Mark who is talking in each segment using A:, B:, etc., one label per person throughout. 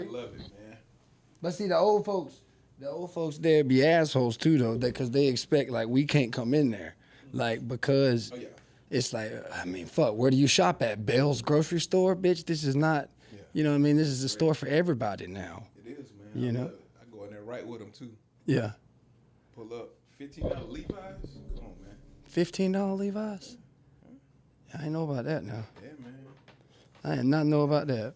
A: I love it, man.
B: But see, the old folks there be assholes too, though, because they expect like we can't come in there, like because it's like I mean, fuck, where do you shop at? Bell's grocery store, bitch. This is not, you know what I mean? This is a store for everybody now.
A: It is, man.
B: You know,
A: I go in there right with them too.
B: Yeah.
A: Pull up $15 Levi's. Come on, man.
B: $15 Levi's. I ain't know about that now.
A: Yeah, man.
B: I did not know about that.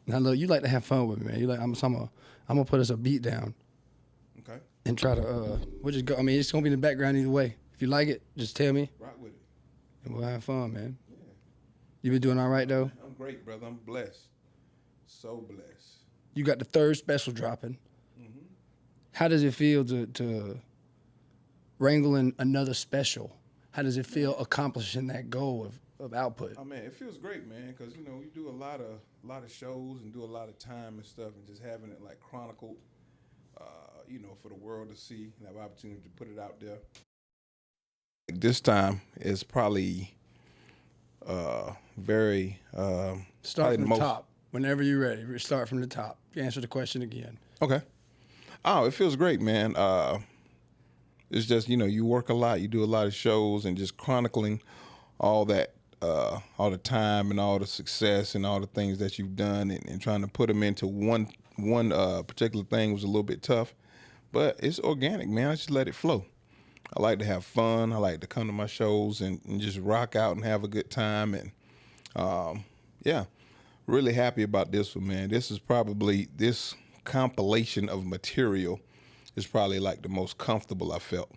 B: Now look, you like to have fun with me, man. You like I'm gonna put us a beat down.
A: Okay.
B: And try to we'll just go. I mean, it's gonna be in the background either way. If you like it, just tell me.
A: Rock with it.
B: And we'll have fun, man.
A: Yeah.
B: You been doing all right though?
A: I'm great, brother. I'm blessed. So blessed.
B: You got the third special dropping.
A: Mm-hmm.
B: How does it feel to wrangle in another special? How does it feel accomplishing that goal of output?
A: Oh man, it feels great, man, because you know you do a lot of shows and do a lot of time and stuff, and just having it like chronicled, you know, for the world to see and have opportunity to put it out there. This time is probably very
B: Start from the top. Whenever you're ready, start from the top. Answer the question again.
A: Okay. Oh, it feels great, man. It's just, you know, you work a lot, you do a lot of shows, and just chronicling all that, all the time and all the success and all the things that you've done, and trying to put them into one particular thing was a little bit tough, but it's organic, man. I just let it flow. I like to have fun. I like to come to my shows and just rock out and have a good time, and yeah, really happy about this one, man. This compilation of material is probably like the most comfortable I felt,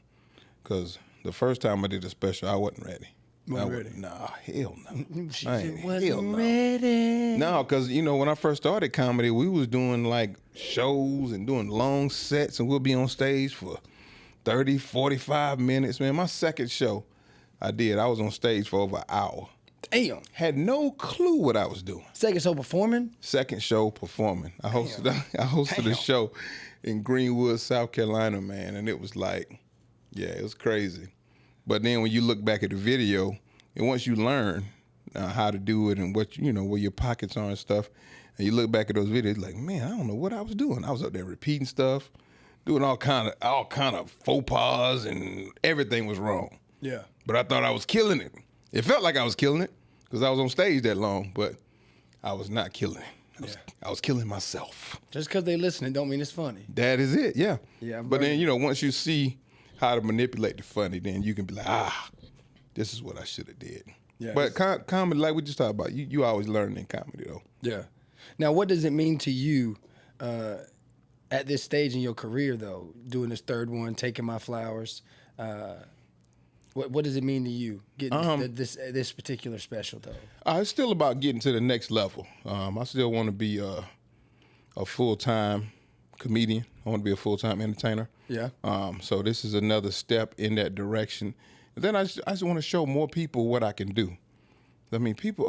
A: because the first time I did a special, I wasn't ready.
B: Wasn't ready?
A: Nah, hell no.
B: Wasn't ready.
A: No, because, you know, when I first started comedy, we was doing like shows and doing long sets, and we'll be on stage for 30, 45 minutes. Man, my second show I was on stage for over an hour.
B: Damn.
A: Had no clue what I was doing.
B: Second show performing?
A: Second show performing. I hosted a show in Greenwood, South Carolina, man, and it was like, yeah, it was crazy. But then when you look back at the video, and once you learn how to do it and what, you know, where your pockets are and stuff, and you look back at those videos, like, man, I don't know what I was doing. I was up there repeating stuff, doing all kind of faux pas, and everything was wrong.
B: Yeah.
A: But I thought I was killing it. It felt like I was killing it because I was on stage that long, but I was not killing it. I was killing myself.
B: Just because they listening don't mean it's funny.
A: That is it, yeah.
B: Yeah.
A: But then, you know, once you see how to manipulate the funny, then you can be like, this is what I should have did.
B: Yeah.
A: But comedy, like we just talked about, you always learn in comedy, though.
B: Yeah. Now, what does it mean to you at this stage in your career, though, doing this third one, Taking My Flowers? What does it mean to you getting this particular special, though?
A: It's still about getting to the next level. I still want to be a full-time comedian. I want to be a full-time entertainer.
B: Yeah.
A: So this is another step in that direction. And then I just want to show more people what I can do. I mean, people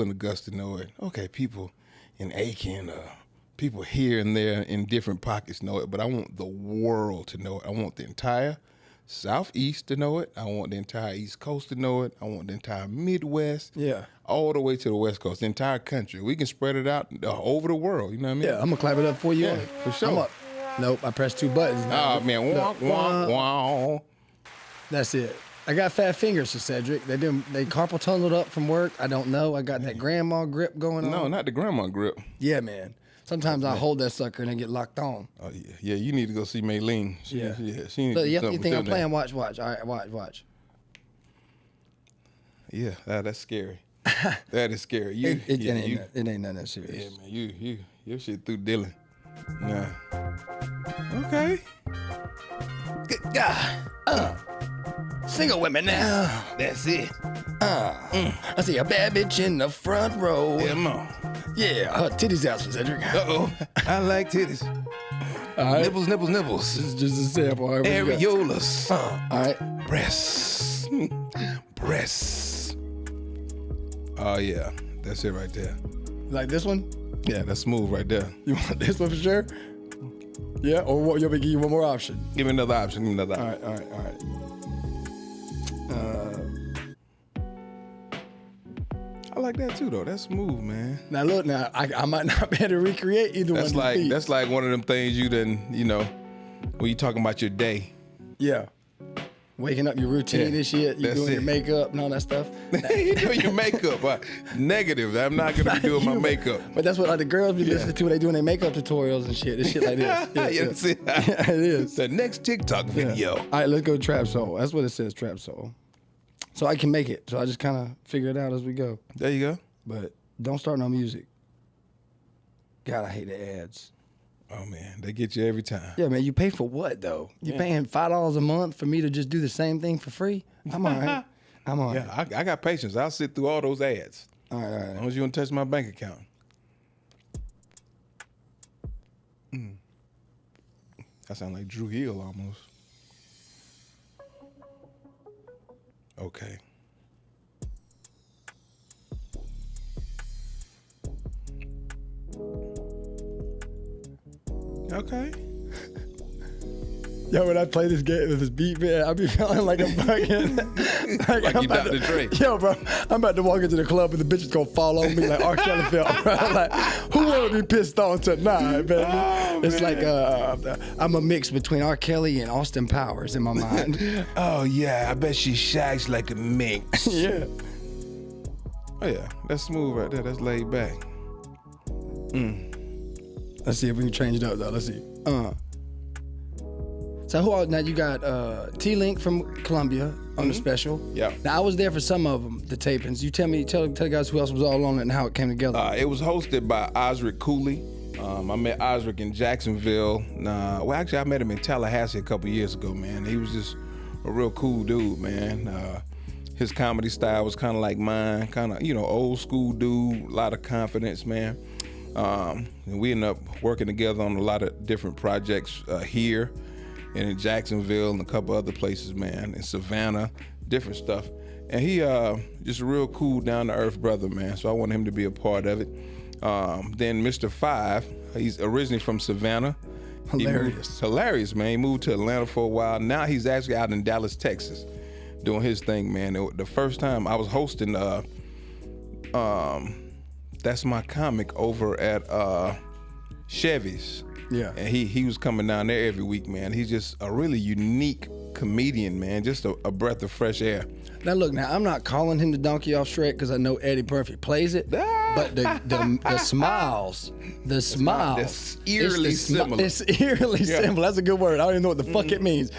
A: in Augusta know it. Okay, people in Aiken, people here and there in different pockets know it. But I want the world to know it. I want the entire Southeast to know it. I want the entire East Coast to know it. I want the entire Midwest.
B: Yeah.
A: All the way to the West Coast, the entire country. We can spread it out over the world. You know what I mean?
B: Yeah, I'm going to clap it up for you.
A: Yeah, for sure.
B: I'm up. Nope, I pressed two buttons.
A: Oh, man. Wah.
B: That's it. I got fat fingers, Saseddrick. They carpal tunneled up from work. I don't know. I got that grandma grip going on.
A: No, not the grandma grip.
B: Yeah, man. Sometimes I hold that sucker and I get locked on.
A: Oh, yeah. Yeah, you need to go see Maylene. She needs
B: Look,
A: to
B: you
A: do something
B: think I'm
A: with
B: playing? Watch. All right, watch.
A: Yeah, that's scary. That is scary.
B: It ain't nothing that serious.
A: Yeah, man, your shit through Dylan. Nah. Okay.
B: Good God. Single women now.
A: That's it.
B: I see a bad bitch in the front row.
A: Come on.
B: Yeah, her titties out, Saseddrick.
A: Uh-oh. I like titties.
B: All right.
A: Nipples.
B: This is just a sample. All right,
A: Areolas.
B: all right.
A: Breasts. Breasts. Oh, yeah. That's it right there.
B: Like this one?
A: Yeah, that's smooth right there.
B: You want this one for sure? Yeah, or what? You want me to give you one more option?
A: Give me another option.
B: All right.
A: I like that too, though. That's smooth, man.
B: Now look, I might not be able to recreate either
A: That's
B: one of these.
A: that's like one of them things you done, when you talking about your day.
B: Yeah. Waking up, your routine and shit. You doing your makeup and all that stuff.
A: You doing your makeup. Negative. I'm not going to be doing my makeup.
B: But that's what the girls be listening to when they doing their makeup tutorials and shit. It's shit like this.
A: Yeah, it is. The next TikTok video.
B: All right, let's go Trap Soul. That's what it says, Trap Soul. So I can make it. So I just kind of figure it out as we go.
A: There you go.
B: But don't start no music. God, I hate the ads.
A: Oh, man. They get you every time.
B: Yeah, man. You pay for what, though? You paying $5 a month for me to just do the same thing for free? I'm all right. I'm all right.
A: Yeah, I got patience. I'll sit through all those ads.
B: All right.
A: As long as you don't touch my bank account. That sounds like Drew Hill almost. Okay. Okay.
B: Yo, when I play this game with this beat, man, I be feeling like I'm fucking
A: Like you Dr. Dre.
B: Yo, bro, I'm about to walk into the club and the bitch is gonna fall on me like R. Kelly felt. Bro. Like, who wanna be pissed on tonight, baby? It's like I'm a mix between R. Kelly and Austin Powers in my mind.
A: Oh yeah, I bet she shags like a minx.
B: Yeah.
A: Oh yeah, that's smooth right there. That's laid back.
B: Let's see if we can change it up though. Let's see. So who else? Now you got T-Link from Columbia on the special.
A: Yeah.
B: Now I was there for some of them, the tapings. You tell the guys who else was all on it and how it came together.
A: It was hosted by Osric Cooley. I met Osric in Jacksonville. Well, actually, I met him in Tallahassee a couple years ago, man. He was just a real cool dude, man. His comedy style was kind of like mine, kind of, old school dude, a lot of confidence, man. And we ended up working together on a lot of different projects here and in Jacksonville and a couple other places, man, in Savannah, different stuff. And he just a real cool, down-to-earth brother, man, so I wanted him to be a part of it. Then Mr. Five, he's originally from Savannah. Hilarious, man. He moved to Atlanta for a while. Now he's actually out in Dallas, Texas, doing his thing, man. The first time I was hosting That's My Comic over at Chevy's.
B: Yeah.
A: And he was coming down there every week, man. He's just a really unique comedian, man. Just a breath of fresh air.
B: Now look, I'm not calling him the donkey off Shrek because I know Eddie Murphy plays it. But the smiles,
A: It's eerily similar.
B: It's eerily similar. That's a good word. I don't even know what the fuck it means.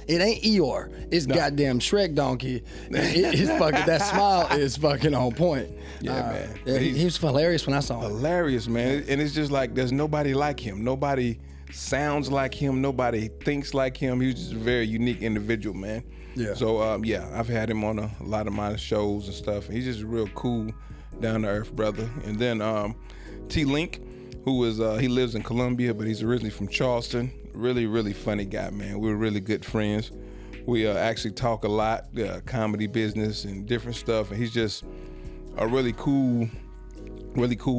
B: It ain't Eeyore. It's goddamn Shrek donkey. It's fucking, that smile is fucking on point.
A: Yeah, man.
B: He was hilarious when I saw him.
A: Hilarious, man. And it's just like there's nobody like him. Nobody sounds like him. Nobody thinks like him. He's just a very unique individual, man.
B: Yeah.
A: So I've had him on a lot of my shows and stuff. He's just a real cool, down to earth brother. And then T-Link, who is he lives in Columbia, but he's originally from Charleston. Really, really funny guy, man. We're really good friends. We actually talk a lot, comedy business and different stuff. And he's just a really cool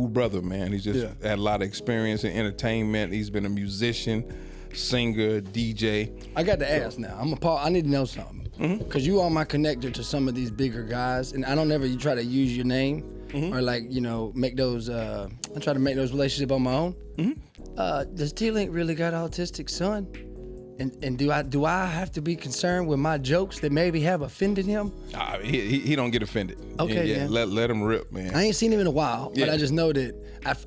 A: brother, man. He's just had a lot of experience in entertainment. He's been a musician, singer, DJ.
B: I got to ask now. I need to know something. Because you are my connector to some of these bigger guys. And I don't ever you try to use your name or make those, I try to make those relationships on my own. Does T-Link really got an autistic son? And do I have to be concerned with my jokes that maybe have offended him?
A: He don't get offended.
B: Okay,
A: let him rip, man.
B: I ain't seen him in a while, but I just know that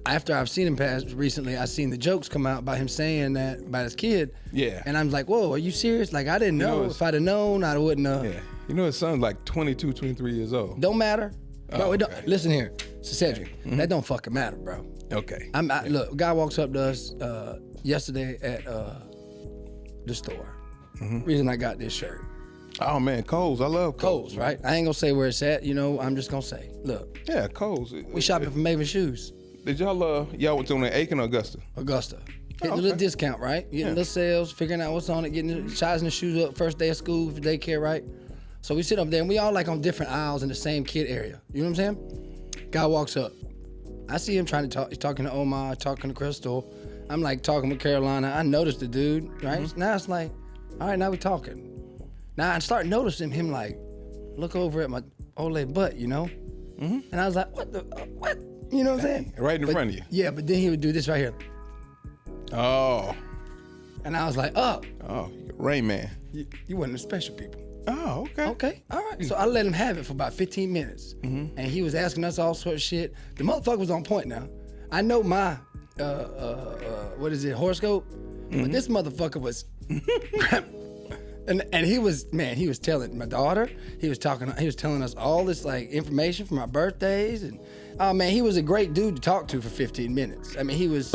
B: after I've seen him pass recently, I seen the jokes come out by him saying that about his kid.
A: Yeah.
B: And I'm like, whoa, are you serious? Like, I didn't know. If I'd have known, I wouldn't have.
A: Yeah. His son's like 22, 23 years old.
B: Don't matter. Bro, listen here, Saseddrick, that don't fucking matter, bro.
A: Okay.
B: Look, a guy walks up to us yesterday at the store. Reason I got this shirt.
A: Oh man, Kohl's. I love
B: Kohl's, right? I ain't gonna say where it's at. I'm just gonna say, look.
A: Yeah, Kohl's.
B: We shopping for Maven shoes.
A: Did y'all went to on Aiken or Augusta?
B: Augusta. Getting a little discount, right? Getting little sales, figuring out what's on it, sizing the shoes up, first day of school for daycare, right? So we sit up there and we all like on different aisles in the same kid area. You know what I'm saying? Guy walks up. I see him trying to talk. He's talking to Omar, talking to Crystal. I'm like talking with Carolina. I noticed the dude, right? Now it's like, all right, now we talking. Now I start noticing him like, look over at my old lady butt, And I was like, what? You know what I'm saying?
A: Right in front of you.
B: Yeah, but then he would do this right here.
A: Oh.
B: And I was like, oh,
A: Rain Man.
B: you wasn't the special people.
A: Oh, okay.
B: Okay, all right. So I let him have it for about 15 minutes. And he was asking us all sorts of shit. The motherfucker was on point now. I know my, horoscope? But this motherfucker was, and he was telling my daughter, he was telling us all this like information from our birthdays. And oh man, he was a great dude to talk to for 15 minutes. I mean, he was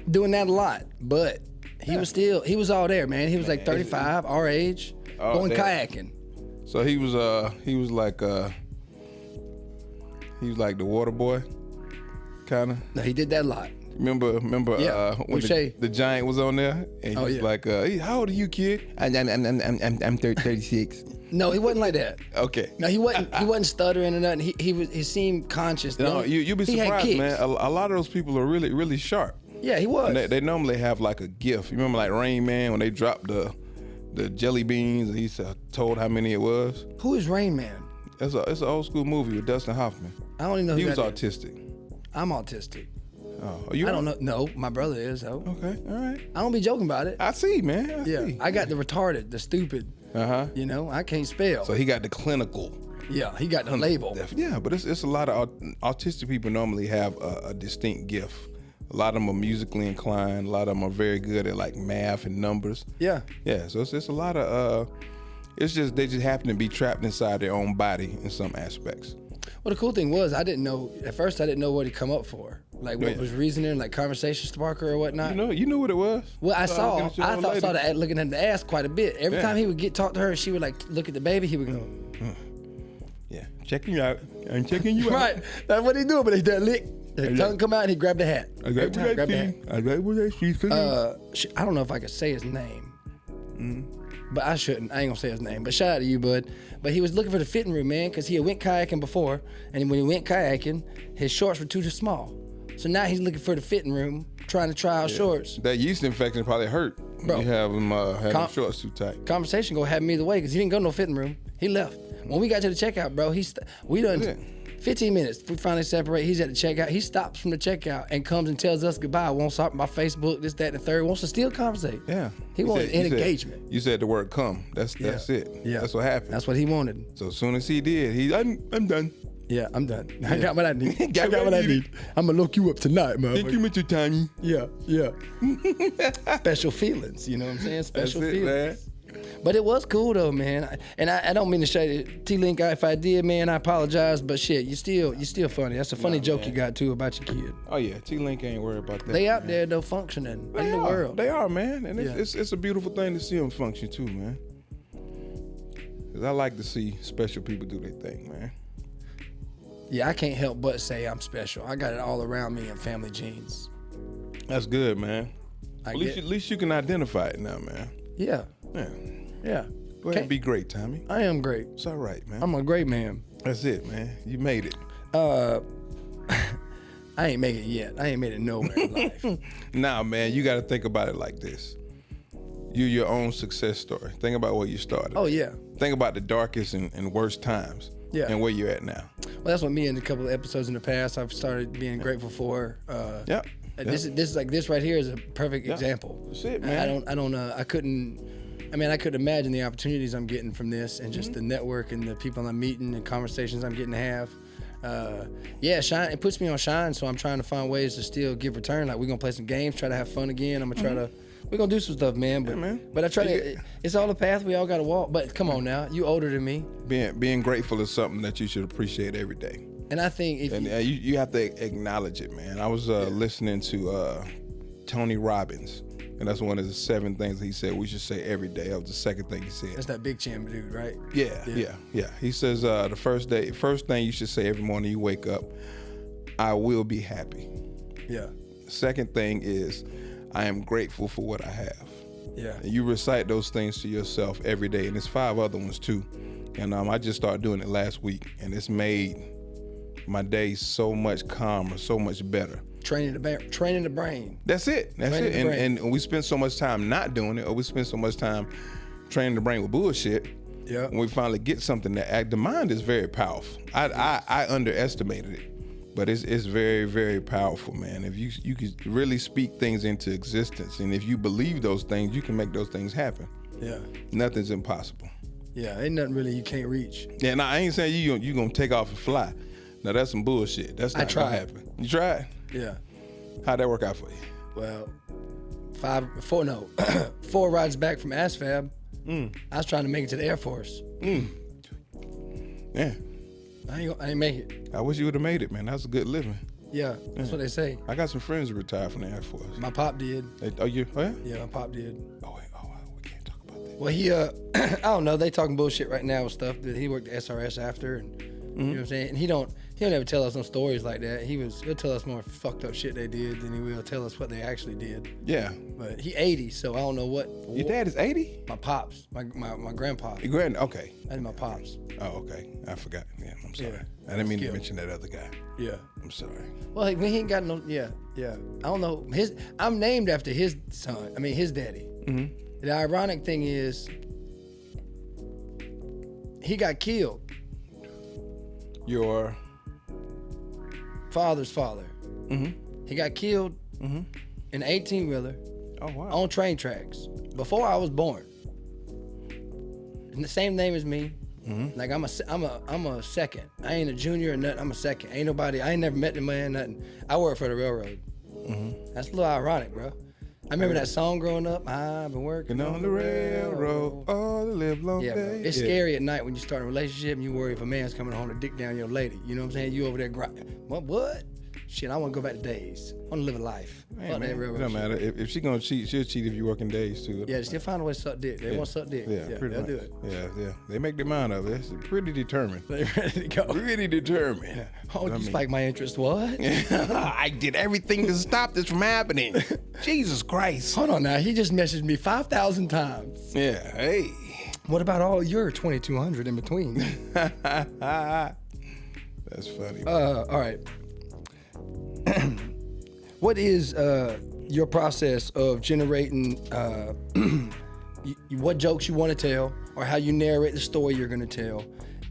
B: doing that a lot, but he was all there, man. He was like 35, our age. Going kayaking.
A: So he was like the water boy, kind of.
B: No, he did that a lot.
A: Remember
B: Yeah.
A: when the giant was on there, and he was like, hey, how old are you, kid? I'm 36.
B: No, he wasn't like that.
A: Okay.
B: No, he wasn't stuttering or nothing. He seemed conscious.
A: No, you'll be surprised, man. A lot of those people are really, really sharp.
B: Yeah, he was.
A: And they normally have like a gift. You remember like Rain Man when they dropped the jelly beans and he told how many it was?
B: Who is Rain Man?
A: It's an old school movie with Dustin Hoffman.
B: I don't even know who
A: he was
B: that
A: autistic.
B: Is. I'm autistic.
A: Oh,
B: I don't know. No, my brother is though.
A: Okay, all right.
B: I don't be joking about it.
A: I see, man.
B: I got the retarded, the stupid. You know, I can't spell.
A: So he got the clinical.
B: Yeah, he got the label.
A: Yeah, but it's a lot of autistic people normally have a distinct gift. A lot of them are musically inclined. A lot of them are very good at like math and numbers.
B: Yeah.
A: Yeah, so it's a lot of, it's just, they just happen to be trapped inside their own body in some aspects.
B: Well, the cool thing was, at first I didn't know what he'd come up for. Like what was reasoning, like conversation sparker or whatnot.
A: You knew what it was?
B: Well, I saw that looking at the ass quite a bit. Every time he would talk to her, she would like look at the baby, he would go,
A: yeah, checking you out. I'm checking you out.
B: Right, that's what he do, but he did lick. His tongue come out and he grabbed the hat.
A: I like what I see.
B: I don't know if I could say his name, but I shouldn't. I ain't gonna say his name. But shout out to you, bud. But he was looking for the fitting room, man, because he had went kayaking before, and when he went kayaking, his shorts were too small. So now he's looking for the fitting room, trying to try out shorts.
A: That yeast infection probably hurt.
B: Bro,
A: you have him having shorts too tight.
B: Conversation gonna have him either way, because he didn't go to no fitting room. He left. When we got to the checkout, bro, we done 15 minutes. We finally separate. He's at the checkout. He stops from the checkout and comes and tells us goodbye. Won't stop my Facebook, this, that, and the third. Wants to still conversate.
A: Yeah.
B: He wanted engagement.
A: You said the word come. That's it.
B: Yeah.
A: That's what happened.
B: That's what he wanted.
A: So as soon as he did, I'm done.
B: Yeah, I'm done. I got what I need. I got what I need. I'm gonna look you up tonight, man.
A: Thank you, Mr. Tiny.
B: Yeah. Special feelings, you know what I'm saying? Special
A: That's it,
B: feelings.
A: man.
B: But it was cool though, man. And I don't mean to say T-Link. If I did, man, I apologize. But shit, you still funny. That's a funny joke you got too about your kid.
A: Oh yeah, T-Link ain't worried about that.
B: They out there though, functioning in the world.
A: They are, man, and it's a beautiful thing to see them function too, man. Cause I like to see special people do their thing, man.
B: Yeah, I can't help but say I'm special. I got it all around me in family genes.
A: That's good, man. At least you can identify it now, man.
B: Yeah.
A: Yeah. Go ahead and be great, Tommy.
B: I am great.
A: It's all right, man.
B: I'm a great man.
A: That's it, man. You made it.
B: I ain't make it yet. I ain't made it nowhere in life.
A: Nah, man, you got to think about it like this. You're your own success story. Think about where you started.
B: Oh, yeah.
A: Think about the darkest and worst times.
B: Yeah.
A: And where you're at now.
B: Well, that's what me and a couple of episodes in the past I've started being grateful for.
A: Yeah.
B: This is like this right here is a perfect example.
A: That's it, man.
B: I couldn't imagine the opportunities I'm getting from this and just the network and the people I'm meeting and conversations I'm getting to have. Shine. It puts me on shine, so I'm trying to find ways to still give return. Like we're gonna play some games, try to have fun again. I'm gonna try to. We're gonna do some stuff, man. But I try to. It's all a path we all gotta walk. But come on now, you older than me.
A: Being grateful is something that you should appreciate every day.
B: And I think
A: you have to acknowledge it, man. I was listening to Tony Robbins, and that's one of the 7 things he said we should say every day. That was the second thing he said.
B: That's that big chin dude, right?
A: Yeah. He says the first thing you should say every morning you wake up, I will be happy.
B: Yeah.
A: The second thing is, I am grateful for what I have.
B: Yeah.
A: And you recite those things to yourself every day, and there's 5 other ones too. And I just started doing it last week, and it's made my day so much calmer, so much better.
B: Training the brain.
A: That's it. And we spend so much time not doing it, or we spend so much time training the brain with bullshit.
B: Yeah.
A: When we finally get something that act, the mind is very powerful. I underestimated it, but it's very, very powerful, man. If you could really speak things into existence, and if you believe those things, you can make those things happen.
B: Yeah.
A: Nothing's impossible.
B: Yeah, ain't nothing really you can't reach.
A: Yeah, now I ain't saying you gonna take off and fly. Now that's some bullshit. That's not gonna happen. You tried?
B: Yeah.
A: How'd that work out for you?
B: Well, 4 rides back from ASFAB, I was trying to make it to the Air Force.
A: Yeah.
B: I ain't make it.
A: I wish you would have made it, man. That's a good living.
B: Yeah, that's what they say.
A: I got some friends who retired from the Air Force.
B: My pop did.
A: Oh, yeah?
B: Yeah, my pop did.
A: We can't talk about that.
B: Well, he, I don't know. They talking bullshit right now with stuff that he worked at SRS after, and you know what I'm saying. And he don't ever tell us no stories like that. He'll tell us more fucked up shit they did than he will tell us what they actually did.
A: Yeah.
B: But he 80, so I don't know what.
A: Your dad is 80?
B: My pops, my grandpa.
A: Your okay.
B: That's my pops.
A: Oh, okay. I forgot. Yeah, I'm sorry.
B: Yeah.
A: I didn't mean to mention that other guy.
B: Yeah.
A: I'm sorry.
B: Well, he ain't got no. Yeah. I don't know. I'm named after his son. I mean, his daddy. Mm-hmm. The ironic thing is, he got killed.
A: Your
B: father's father. Mm-hmm. He got killed in an 18-wheeler.
A: Oh, wow.
B: On train tracks before I was born. And the same name as me. Mm-hmm. Like I'm a second. I ain't a junior or nothing. I'm a second. Ain't nobody. I ain't never met the man. Nothing. I work for the railroad. Mm-hmm. That's a little ironic, bro. I remember that song growing up. I've been working on the railroad all the live long day. Bro. It's scary at night when you start a relationship and you worry if a man's coming home to dick down your lady. You know what I'm saying? You over there grinding. What? Shit, I want to go back to days. I want to live a life.
A: Hey, man, it don't matter. If she gonna cheat, she'll cheat if you working days too.
B: Yeah, she'll find a way to suck dick. They want to suck dick.
A: Yeah,
B: they'll
A: much.
B: do it.
A: Yeah. They make their mind up. They're pretty determined.
B: They ready to go.
A: Really determined.
B: Yeah. Oh, you spiked my interest. What?
A: I did everything to stop this from happening. Jesus Christ.
B: Hold on now. He just messaged me 5,000 times.
A: Yeah. Hey.
B: What about all your 2,200 in between?
A: That's funny.
B: All right. What is your process of generating what jokes you want to tell, or how you narrate the story you're going to tell,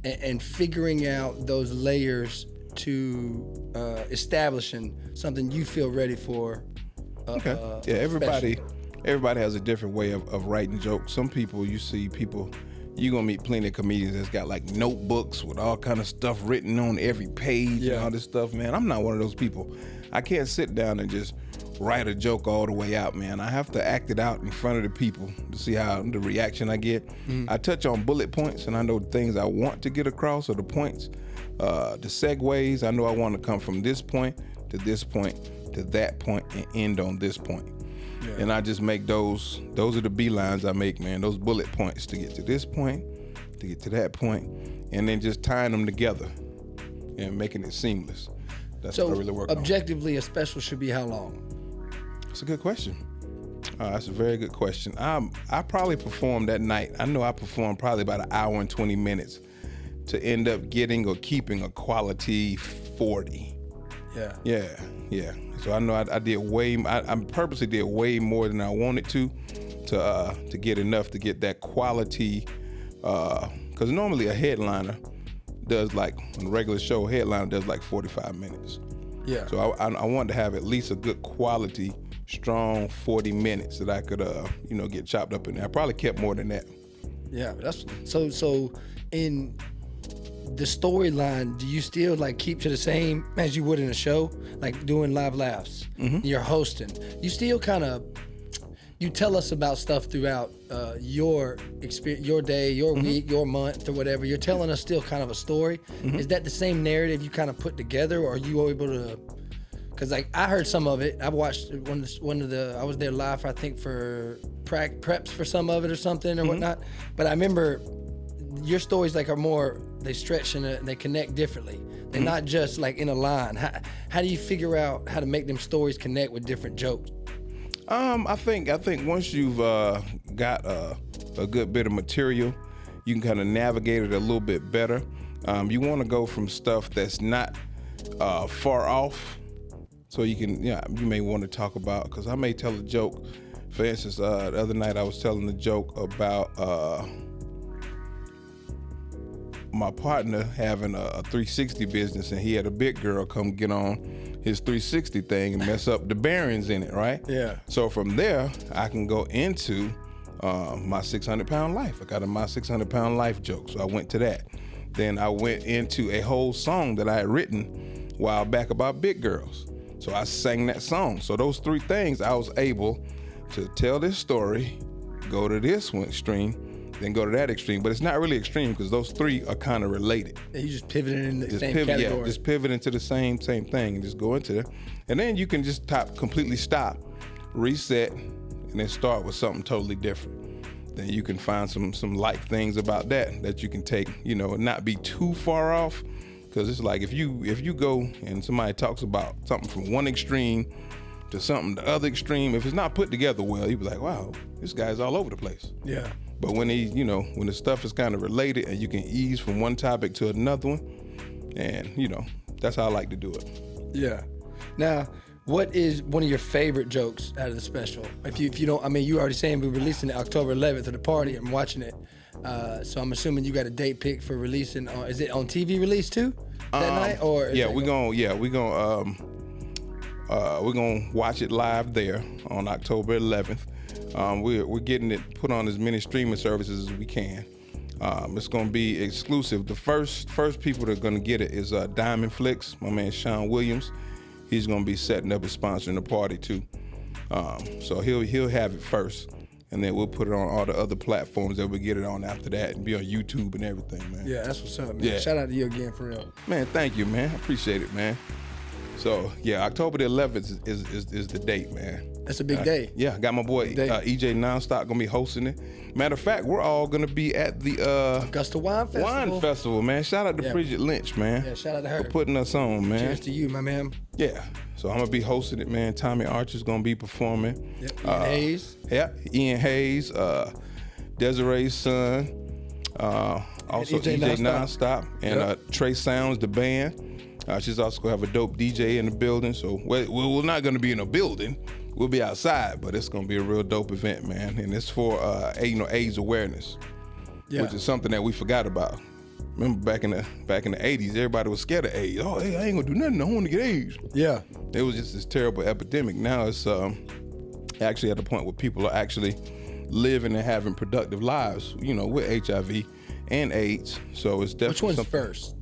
B: and figuring out those layers to establishing something you feel ready for?
A: Okay. Yeah, everybody has a different way of writing jokes. Some people, you're gonna meet plenty of comedians that's got like notebooks with all kind of stuff written on every page and all this stuff, man. I'm not one of those people. I can't sit down and just write a joke all the way out, man. I have to act it out in front of the people to see how the reaction I get. Mm-hmm. I touch on bullet points, and I know the things I want to get across, or the points, the segues. I know I want to come from this point to this point to that point and end on this point. Yeah. And I just make those are the beelines I make, man. Those bullet points to get to this point, to get to that point, and then just tying them together and making it seamless. That's what I really work on.
B: Objectively, a special should be how long?
A: That's a good question. That's a very good question. I probably performed that night. I know I performed probably about an hour and 20 minutes to end up getting or keeping a quality 40. Yeah. So I know I did I purposely did way more than I wanted to get enough to get that quality. Because normally a headliner does, like on a regular show, a headliner does like 45 minutes.
B: Yeah. So
A: I wanted to have at least a good quality, strong 40 minutes that I could get chopped up in there. I probably kept more than that.
B: Yeah, that's so in the storyline, do you still like keep to the same as you would in a show, like doing live laughs? Mm-hmm. You're hosting. You still kind of tell us about stuff throughout your experience, your day, your week, your month, or whatever. You're telling us still kind of a story. Mm-hmm. Is that the same narrative you kind of put together, or are you able to? Because like I heard some of it. I watched one of the. I was there live, I think, for preps for some of it or something or whatnot. But I remember your stories like are more. They stretch and they connect differently. They're not just like in a line. How do you figure out how to make them stories connect with different jokes?
A: I think once you've got a good bit of material, you can kind of navigate it a little bit better. You want to go from stuff that's not far off, so you may want to talk about, because I may tell a joke. For instance, the other night I was telling a joke about my partner having a 360 business, and he had a big girl come get on his 360 thing and mess up the bearings in it, right?
B: Yeah.
A: So from there, I can go into my 600-pound life. I got my 600-pound life joke, so I went to that. Then I went into a whole song that I had written a while back about big girls. So I sang that song. So those three things, I was able to tell this story, go to this one extreme, then go to that extreme. But it's not really extreme because those three are kind of related.
B: And you just pivoted in the same
A: pivot,
B: category.
A: Yeah, just pivot into the same thing and just go into it. And then you can just completely stop, reset, and then start with something totally different. Then you can find some light things about that you can take, and not be too far off. Because it's like if you go and somebody talks about something from one extreme to something the other extreme, if it's not put together well, you be like, wow, this guy's all over the place.
B: Yeah.
A: But when when the stuff is kind of related and you can ease from one topic to another one, and that's how I like to do it.
B: Yeah. Now, what is one of your favorite jokes out of the special? If you don't, I mean, you already saying we're releasing it October 11th at the party. I'm watching it. So I'm assuming you got a date pick for releasing. Is it on TV release too that night? Or we're gonna watch it live there on October 11th. We're getting it put on as many streaming services as we can. It's gonna be exclusive. The first people that are gonna get it is Diamond Flicks, my man Sean Williams. He's gonna be setting up and sponsoring the party too. So he'll have it first, and then we'll put it on all the other platforms that we get it on after that, and be on YouTube and everything, man. Yeah, that's what's up, man.
A: Yeah.
B: Shout out to you again for real.
A: Man, thank you, man. I appreciate it, man. So yeah, October the 11th is the date, man.
B: That's a big day.
A: Yeah, I got my boy EJ Nonstop gonna be hosting it. Matter of fact, we're all gonna be at the
B: Augusta Wine Festival.
A: man. Shout out to
B: Yeah.
A: Bridget Lynch, man.
B: Yeah, shout out to her.
A: For putting us on, man.
B: Cheers to you, my man.
A: Yeah. So I'm gonna be hosting it, man. Tommy Archer's gonna be performing.
B: Yep. Ian Hayes.
A: Yeah, Ian Hayes, Desiree's son, also
B: EJ
A: EJ
B: Nonstop.
A: Nonstop, and Trey Sounds, the band. She's also gonna have a dope DJ in the building. So we're not gonna be in a building. We'll be outside, but it's gonna be a real dope event, man. And it's for AIDS awareness, which is something that we forgot about. Remember back in the 80s, everybody was scared of AIDS. Oh, hey, I ain't gonna do nothing. I don't want to get AIDS.
B: Yeah.
A: It was just this terrible epidemic. Now it's actually at the point where people are actually living and having productive lives, with HIV and AIDS. So it's definitely
B: Which one's
A: something.
B: first?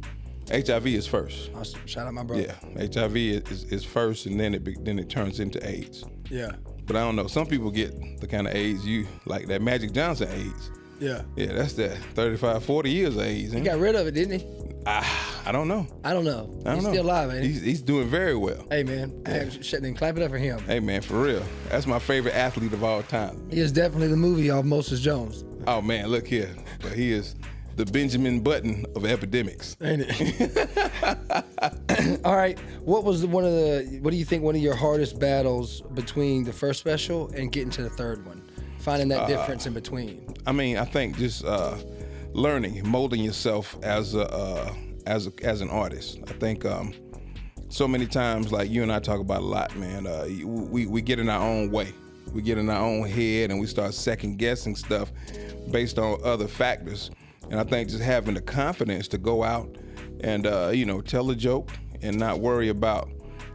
A: HIV is first.
B: Awesome. Shout out my brother.
A: Yeah, HIV is first, and then it turns into AIDS.
B: Yeah.
A: But I don't know. Some people get the kind of AIDS you like, that Magic Johnson AIDS.
B: Yeah.
A: Yeah, that's that 35, 40 years of AIDS.
B: He got rid of it, didn't he?
A: I don't know.
B: I don't know.
A: I don't
B: He's
A: know.
B: still alive, ain't he?
A: He's doing very well.
B: Hey, man. Clap it up for him.
A: Hey, man, for real. That's my favorite athlete of all time.
B: He is definitely the movie of Moses Jones.
A: Oh, man, look here. But he is the Benjamin Button of epidemics.
B: Ain't it? All right. What do you think one of your hardest battles between the first special and getting to the third one? Finding that difference in between.
A: I mean, I think just learning, molding yourself as an artist. I think so many times, like you and I talk about a lot, man, we get in our own way. We get in our own head and we start second guessing stuff based on other factors. And I think just having the confidence to go out and tell a joke and not worry about,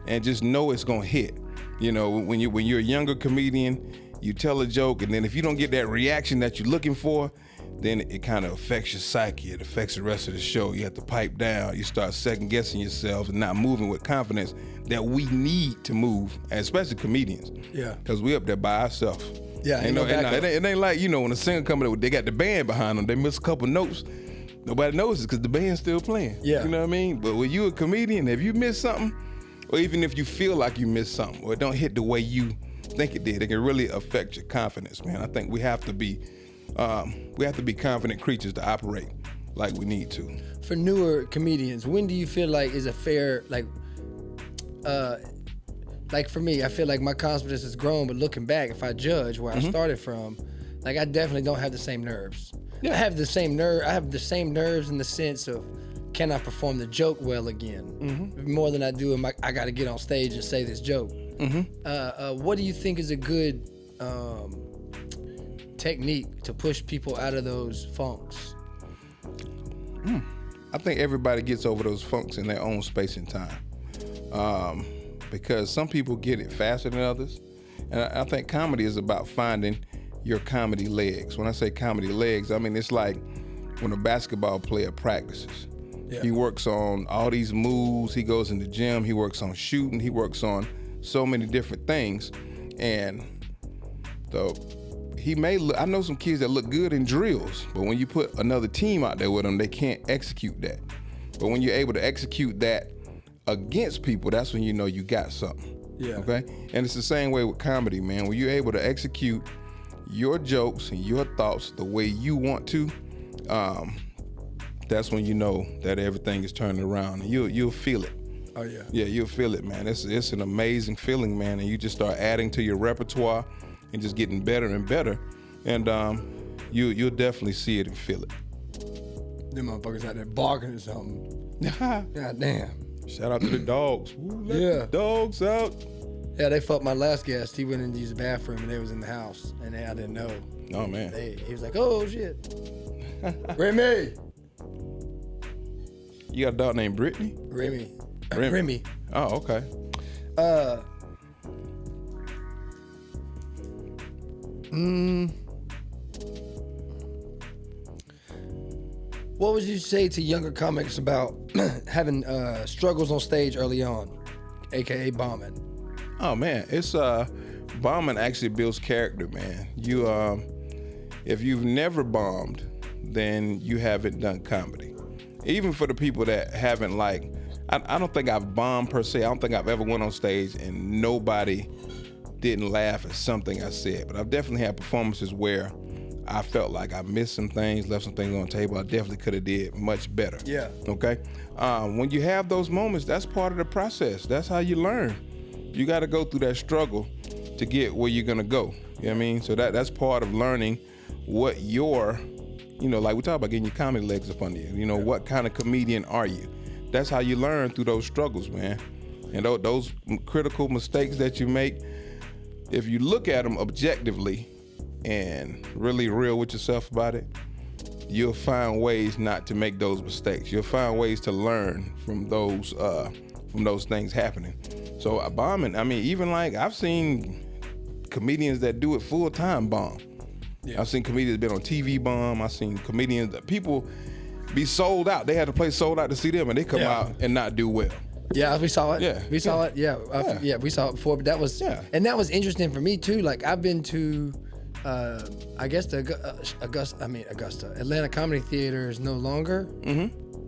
A: and just know it's gonna hit. When you're a younger comedian, you tell a joke, and then if you don't get that reaction that you're looking for, then it kind of affects your psyche. It affects the rest of the show. You have to pipe down. You start second guessing yourself and not moving with confidence that we need to move, especially comedians.
B: Yeah.
A: Because we up there by ourselves.
B: Yeah,
A: it ain't like, when a singer coming up, they got the band behind them, they miss a couple notes. Nobody notices because the band's still playing.
B: Yeah.
A: You know what I mean? But when you a comedian, if you miss something, or even if you feel like you missed something, or it don't hit the way you think it did, it can really affect your confidence, man. I think we have to be confident creatures to operate like we need to.
B: For newer comedians, when do you feel like is a fair, like for me, I feel like my confidence has grown, but looking back, if I judge where I started from, like I definitely don't have the same nerves.
A: Yeah.
B: I have the same nerves in the sense of, can I perform the joke well again? More than I do, I got to get on stage and say this joke. What do you think is a good technique to push people out of those funks?
A: I think everybody gets over those funks in their own space and time, because some people get it faster than others, and I think comedy is about finding your comedy legs. When I say comedy legs, I mean it's like when a basketball player practices.
B: Yeah.
A: He works on all these moves. He goes in the gym. He works on shooting. He works on so many different things, and he may look, I know some kids that look good in drills, but when you put another team out there with them, they can't execute that. But when you're able to execute that against people, that's when you know you got something.
B: Yeah.
A: Okay? And it's the same way with comedy, man. When you're able to execute your jokes and your thoughts the way you want to, that's when you know that everything is turning around, and you'll feel it.
B: Oh yeah.
A: Yeah, you'll feel it, man. It's an amazing feeling, man, and you just start adding to your repertoire and just getting better and better, and you'll definitely see it and feel it.
B: Them motherfuckers out there barking or something. God damn.
A: Shout out to the dogs. Ooh, let the dogs out.
B: Yeah, they fucked my last guest. He went in to use the bathroom and they was in the house, and I didn't know.
A: Oh man.
B: He was like, "Oh shit, Remy."
A: You got a dog named Brittany?
B: Remy.
A: Remy. Oh, okay.
B: What would you say to younger comics about having struggles on stage early on, aka bombing?
A: Oh man, it's bombing actually builds character, man. You if you've never bombed, then you haven't done comedy. Even for the people that haven't, like, I don't think I've bombed per se. I don't think I've ever went on stage and nobody didn't laugh at something I said. But I've definitely had performances where I felt like I missed some things, left some things on the table. I definitely could have did much better.
B: Yeah.
A: Okay? When you have those moments, that's part of the process. That's how you learn. You got to go through that struggle to get where you're going to go. You know what I mean? So that's part of learning what your, like we talk about getting your comedy legs up under you. What kind of comedian are you? That's how you learn through those struggles, man. And those critical mistakes that you make, if you look at them objectively and really real with yourself about it, you'll find ways not to make those mistakes. You'll find ways to learn from those things happening. So bombing, I mean, even like I've seen comedians that do it full time bomb. Yeah. I've seen comedians that been on TV bomb. I've seen comedians that people be sold out. They had to play sold out to see them, and they come out and not do well.
B: Yeah, we saw it.
A: Yeah,
B: we saw it. Yeah, we saw it before. But that was, and that was interesting for me too. Like I've been to, I guess the Augusta, Atlanta Comedy Theater is no longer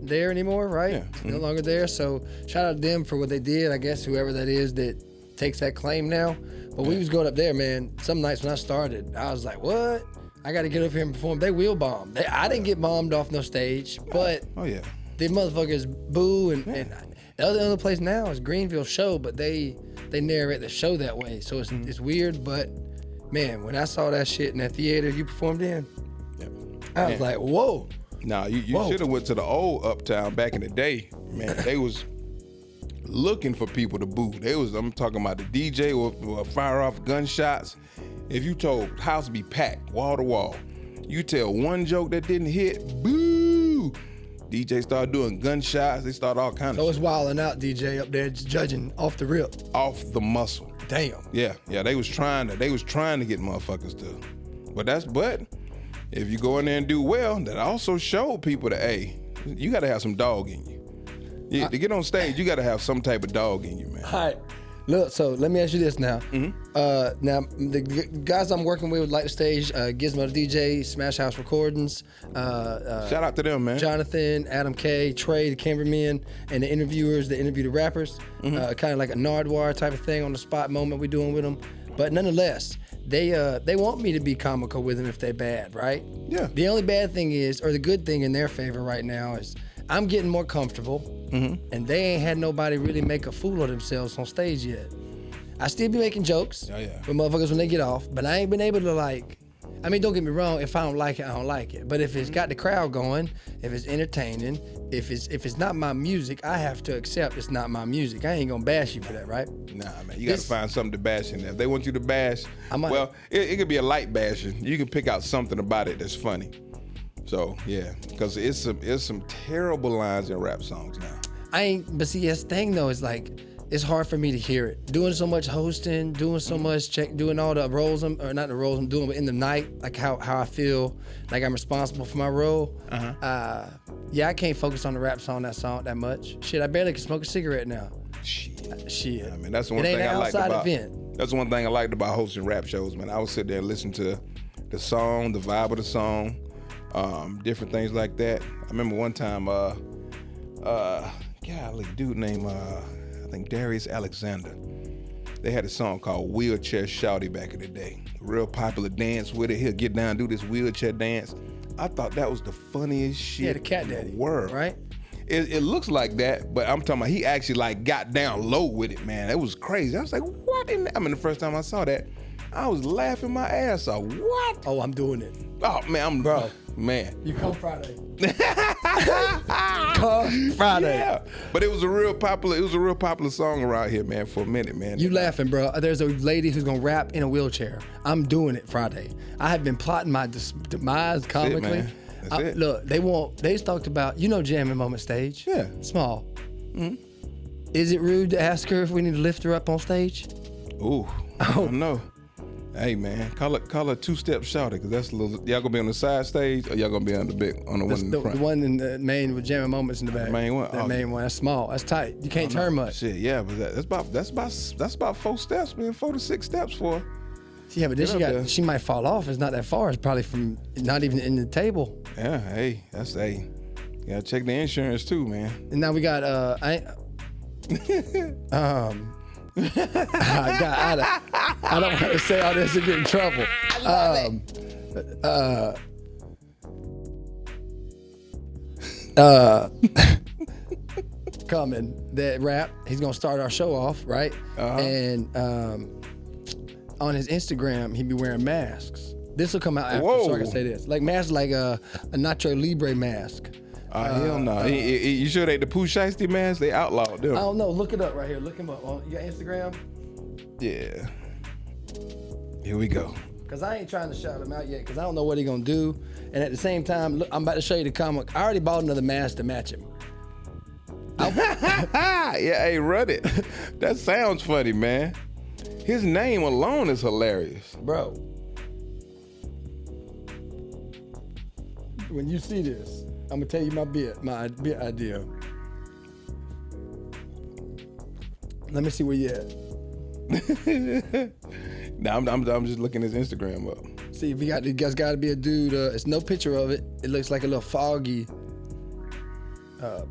B: there anymore, right? Yeah. It's no longer there. So shout out to them for what they did. I guess whoever that is that takes that claim now. But we was going up there, man. Some nights when I started, I was like, what? I got to get up here and perform. They will bomb. I didn't get bombed off no stage, but the motherfuckers boo and the other place now is Greenville Show, but they narrate the show that way, so it's weird. But man, when I saw that shit in that theater you performed in, I was like, whoa.
A: Nah, you should have went to the old Uptown back in the day, man. They was looking for people to boo. I'm talking about the DJ will fire off gunshots. If you told house be packed wall to wall, you tell one joke that didn't hit, boo. DJ start doing gunshots. They start all kinds of
B: shit. So it's wilding out, DJ up there judging off the rip.
A: Off the muscle.
B: Damn.
A: Yeah. They was trying to get motherfuckers to. But if you go in there and do well, that also showed people that, hey, you got to have some dog in you. Yeah, to get on stage, you got to have some type of dog in you, man.
B: All right. Look, so let me ask you this now. Now, the guys I'm working with like the stage, Gizmo the DJ, Smash House Recordings.
A: Shout out to them, man.
B: Jonathan, Adam K, Trey, the cameramen, and the interviewers that interview the rappers. Kind of like a Nardwuar type of thing on the spot moment we're doing with them. But nonetheless, they want me to be comical with them if they're bad, right?
A: Yeah.
B: The only bad thing is, or the good thing in their favor right now is, I'm getting more comfortable, and they ain't had nobody really make a fool of themselves on stage yet. I still be making jokes with motherfuckers when they get off, but I ain't been able to don't get me wrong, if I don't like it, I don't like it. But if it's got the crowd going, if it's entertaining, if it's not my music, I have to accept it's not my music. I ain't gonna bash you for that, right?
A: Nah, man, you gotta find something to bash in there. If they want you to bash, it could be a light bashing. You can pick out something about it that's funny. So yeah, because it's some terrible lines in rap songs now.
B: But see, that's the thing though, is like, it's hard for me to hear it. Doing so much hosting, doing so much doing all the roles, or not the roles I'm doing, but in the night, like how I feel like I'm responsible for my role. Yeah, I can't focus on the rap song that much. Shit, I barely can smoke a cigarette now. Shit.
A: I mean, that's the one thing I liked about.
B: Event.
A: That's one thing I liked about hosting rap shows, man. I would sit there and listen to the song, the vibe of the song, different things like that. I remember one time, golly, dude named I think Darius Alexander. They had a song called Wheelchair Shouty back in the day. Real popular dance with it. He'll get down and do this wheelchair dance. I thought that was the funniest shit
B: the cat daddy,
A: in the world.
B: Right?
A: It looks like that, but I'm talking about he actually like got down low with it, man. It was crazy. I was like, what? I mean, the first time I saw that, I was laughing my ass off. What?
B: Oh, I'm doing it.
A: Oh man,
B: Bro.
A: Man.
B: You come Friday. Come Friday.
A: Yeah. But it was a real popular song around here, man, for a minute, man.
B: You laughing, bro. There's a lady who's gonna rap in a wheelchair. I'm doing it Friday. I have been plotting my demise comically.
A: That's it.
B: Look, they talked about, jamming moment stage.
A: Yeah.
B: Small. Is it rude to ask her if we need to lift her up on stage?
A: Ooh, I don't know. Hey man, call her two-step shouty, because that's a little. Y'all gonna be on the side stage, or y'all gonna be on the one in the front?
B: The one in the main with jamming moments in the back.
A: The main one.
B: That main one. That's small. That's tight. You can't turn much.
A: Shit, yeah, but that's about 4 steps, man. 4 to 6 steps for.
B: Yeah, but then she might fall off. It's not that far. It's probably from not even in the table.
A: Yeah, hey, you gotta check the insurance too, man.
B: And now we got I don't want to say all this and get in trouble. Coming, that rap, he's gonna start our show off, right? And on his Instagram, he be wearing masks. This will come out after, so I can say this. Like masks, like a Nacho Libre mask.
A: Hell no. You sure they the Pooh Shiesty mask? They outlawed them.
B: I don't know. Look it up right here. Look him up on your Instagram.
A: Yeah. Here we go.
B: Because I ain't trying to shout him out yet, because I don't know what he gonna do. And at the same time, look, I'm about to show you the comic. I already bought another mask to match him.
A: Yeah, hey, run it. That sounds funny, man. His name alone is hilarious.
B: Bro. When you see this, I'm gonna tell you my bit idea. Let me see where you at.
A: Now I'm just looking his Instagram up.
B: See, if you guys got to be a dude. It's no picture of it. It looks like a little foggy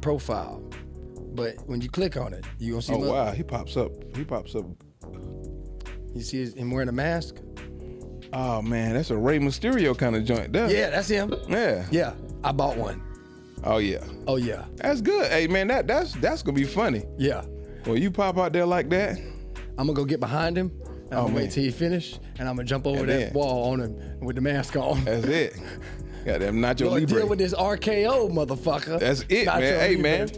B: profile, but when you click on it, you gonna see.
A: Oh wow, he pops up.
B: You see him wearing a mask.
A: Oh man, that's a Rey Mysterio kind of joint there.
B: Yeah, that's him.
A: Yeah,
B: I bought one.
A: Oh yeah, that's good. Hey man, that's gonna be funny.
B: Yeah.
A: Well, you pop out there like that,
B: I'm gonna go get behind him. And I'm gonna wait till he finish, and I'm gonna jump over that wall on him with the mask on.
A: That's it. Got them Nacho Libre.
B: Deal with this RKO, motherfucker.
A: That's it, Nacho man. Hey, man.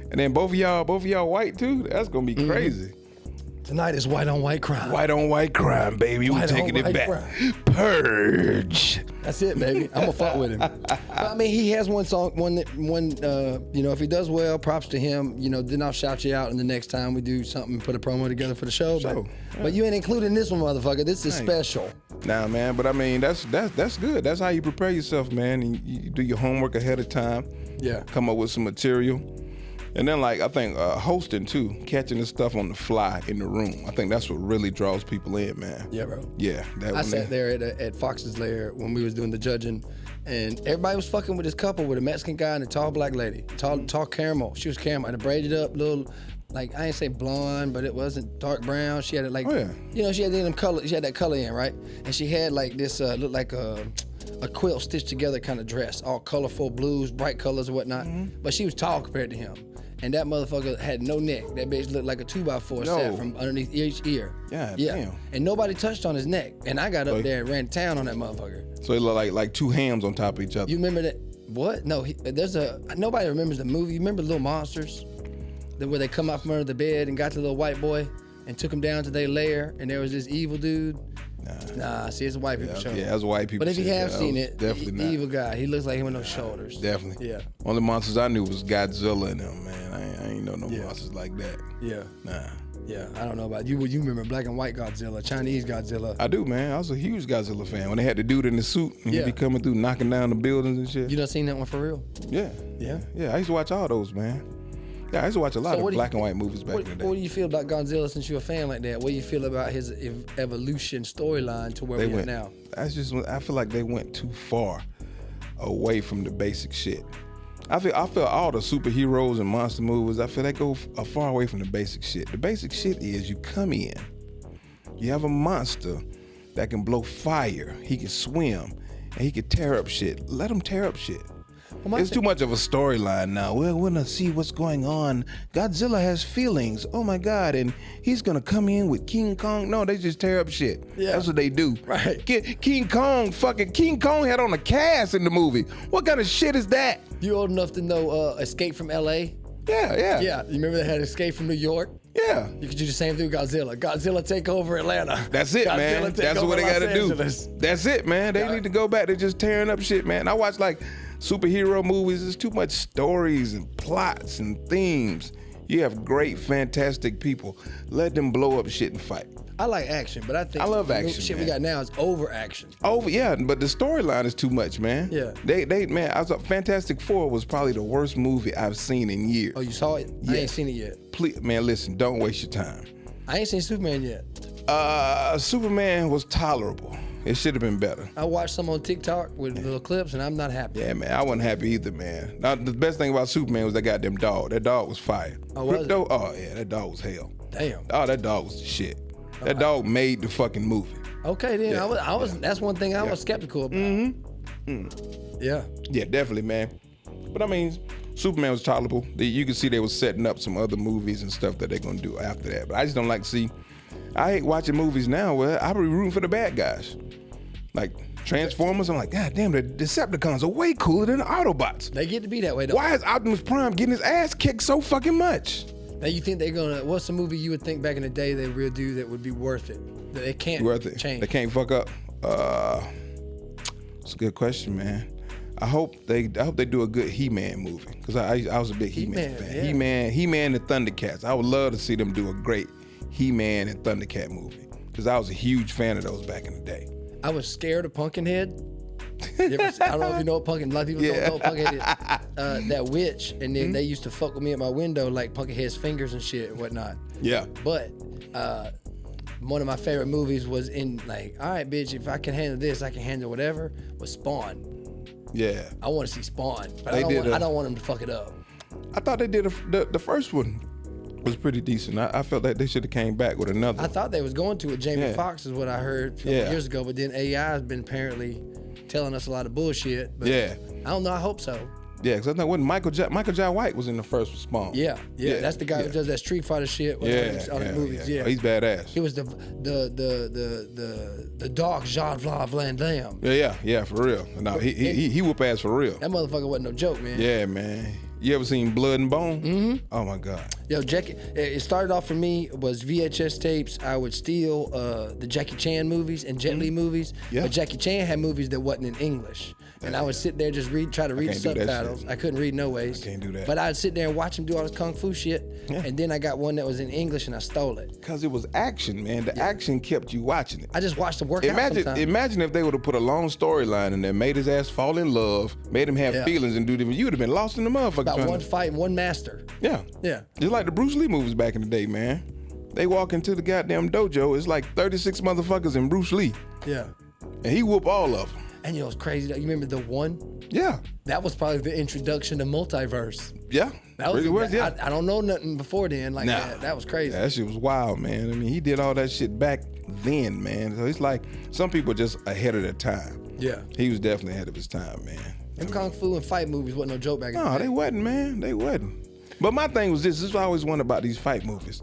A: And then both of y'all white too. That's gonna be crazy.
B: Tonight is white on white crime.
A: White on white crime, baby. We're taking it back. Purge.
B: That's it, baby. I'm gonna fuck with him. But, I mean, he has one song, if he does well, props to him. Then I'll shout you out, and the next time we do something, put a promo together for the show. But you ain't including this one, motherfucker. This is special.
A: Nah, man. But I mean, that's good. That's how you prepare yourself, man. And you do your homework ahead of time.
B: Yeah.
A: Come up with some material. And then, I think hosting too, catching this stuff on the fly in the room. I think that's what really draws people in, man.
B: Yeah, bro.
A: Yeah.
B: I sat there at Fox's Lair when we was doing the judging, and everybody was fucking with this couple with a Mexican guy and a tall black lady. Tall caramel. She was caramel. And a braided up little, I ain't say blonde, but it wasn't dark brown. She had it she had them color. She had that color in, right? And she had this looked like a quilt stitched together kind of dress, all colorful blues, bright colors and whatnot. But she was tall compared to him. And that motherfucker had no neck. That bitch looked like a 2x4 set from underneath each ear.
A: Yeah.
B: Damn. And nobody touched on his neck. And I got up there and ran to town on that motherfucker.
A: So it looked like two hams on top of each other.
B: You remember that? What? No, nobody remembers the movie. You remember Little Monsters? Where they come out from under the bed and got the little white boy? and took him down to their lair, and there was this evil dude. Nah, see, it's a white people show.
A: Yeah, that's a white people.
B: But if you have
A: show.
B: seen it,
A: definitely
B: the
A: not.
B: evil guy, he looks like him with no shoulders.
A: Definitely.
B: Yeah.
A: Only monsters I knew was Godzilla and them, man. I ain't know no monsters like that.
B: Yeah.
A: Nah.
B: Yeah, I don't know about you. You remember black and white Godzilla, Chinese Godzilla.
A: I do, man. I was a huge Godzilla fan. When they had the dude in the suit and he'd be coming through knocking down the buildings and shit.
B: You done seen that one for real?
A: Yeah.
B: Yeah?
A: Yeah, I used to watch all those, man. Yeah, I used to watch a lot of black and white movies back in the day.
B: What do you feel about Godzilla since you're a fan like that? What do you feel about his evolution storyline to where we are now?
A: I feel like they went too far away from the basic shit. I feel all the superheroes and monster movies, I feel they go far away from the basic shit. The basic shit is you come in, you have a monster that can blow fire, he can swim, and he can tear up shit. Let him tear up shit. It's too much of a storyline now. We're gonna see what's going on. Godzilla has feelings. Oh my God, and he's gonna come in with King Kong. No, they just tear up shit.
B: Yeah.
A: That's what they do.
B: Right.
A: King Kong had on a cast in the movie. What kind of shit is that?
B: You old enough to know Escape from L.A.?
A: Yeah.
B: Yeah, you remember they had Escape from New York?
A: Yeah.
B: You could do the same thing with Godzilla. Godzilla take over Atlanta.
A: That's it,
B: Godzilla
A: man.
B: take
A: That's
B: over
A: what they
B: Los
A: gotta do.
B: Angeles.
A: That's it, man. They need to go back to just tearing up shit, man. I watch like superhero movies. There's too much stories and plots and themes. You have great, fantastic people. Let them blow up shit and fight.
B: I like action, but I think
A: I love
B: the
A: action,
B: shit
A: man.
B: we got now is over action.
A: Yeah, but the storyline is too much, man.
B: Yeah.
A: Man, Fantastic Four was probably the worst movie I've seen in years.
B: Oh, you saw it? I
A: Yeah.
B: ain't seen it yet.
A: Please, man, listen, don't waste your time.
B: I ain't seen Superman yet.
A: Superman was tolerable. It should have been better.
B: I watched some on TikTok with little clips, and I'm not happy.
A: Yeah, man, I wasn't happy either, man. Now, the best thing about Superman was that goddamn dog. That dog was fire.
B: Oh, was it?
A: Oh, yeah, that dog was hell.
B: Damn.
A: Oh, that dog was the shit. That dog made the fucking movie.
B: Okay, then
A: Yeah.
B: I was. That's one thing I was skeptical about. Yeah.
A: Yeah, definitely, man. But I mean, Superman was tolerable. You can see they was setting up some other movies and stuff that they're gonna do after that. But I just don't like to see. I hate watching movies now where I be rooting for the bad guys. Like Transformers, I'm like, God damn, the Decepticons are way cooler than the Autobots.
B: They get to be that way, though.
A: Why is Optimus Prime getting his ass kicked so fucking much?
B: Now, you think they're gonna? What's the movie you would think back in the day they would do that would be worth it? That they can't change.
A: They can't fuck up. It's a good question, man. I hope they do a good He-Man movie because I was a big He-Man fan.
B: Yeah.
A: He-Man and Thundercats. I would love to see them do a great He-Man and Thundercat movie because I was a huge fan of those back in the day.
B: I was scared of Pumpkinhead. I don't know if you know what Pumpkin. A lot of people don't know what Pumpkinhead is. That witch, and then they used to fuck with me at my window like Pumpkinhead's fingers and shit and whatnot.
A: Yeah.
B: But one of my favorite movies was in like, all right, bitch, if I can handle this, I can handle whatever. Was Spawn.
A: Yeah.
B: I want to see Spawn, but
A: They
B: I don't want them to fuck it up.
A: I thought they did the first one was pretty decent. I felt like they should have came back with another.
B: I thought they was going to. Jamie Foxx is what I heard a few years ago, but then AI has been apparently telling us a lot of bullshit. But I don't know. I hope so.
A: Yeah, because I think when Michael Jai White was in the first Spawn.
B: Yeah. That's the guy who does that Street Fighter shit. All the movies. Yeah.
A: Oh, he's badass.
B: He was the dark Jean-Claude Van Damme.
A: Yeah, for real. No, he whoop ass for real.
B: That motherfucker wasn't no joke, man.
A: Yeah, man. You ever seen Blood and Bone? Mm-hmm. Oh my God.
B: Yo, Jackie. It started off for me was VHS tapes. I would steal the Jackie Chan movies and Jet Li movies. Yeah. But Jackie Chan had movies that wasn't in English, and I would sit there just try to read the subtitles. I couldn't read no ways.
A: I can't do that.
B: But I'd sit there and watch him do all this kung fu shit, and then I got one that was in English and I stole it.
A: Cause it was action, man. The action kept you watching it.
B: I just watched him work out sometimes.
A: Imagine if they would have put a long storyline in there, made his ass fall in love, made him have feelings and do them. You would have been lost in the motherfucker.
B: About one fight and one master.
A: Yeah.
B: Yeah.
A: Just like the Bruce Lee movies back in the day, man. They walk into the goddamn dojo, it's like 36 motherfuckers in Bruce Lee.
B: Yeah.
A: And he whoop all of them.
B: And you know what's crazy? You remember the one?
A: Yeah.
B: That was probably the introduction to multiverse.
A: Yeah.
B: That was, I don't know nothing before then like that. That was crazy.
A: Yeah, that shit was wild, man. I mean, he did all that shit back then, man. So it's like some people are just ahead of their time.
B: Yeah.
A: He was definitely ahead of his time, man.
B: Them kung fu and fight movies wasn't no joke back in the day.
A: No, they wasn't, man. They wasn't. But my thing was this is what I always wondered about these fight movies.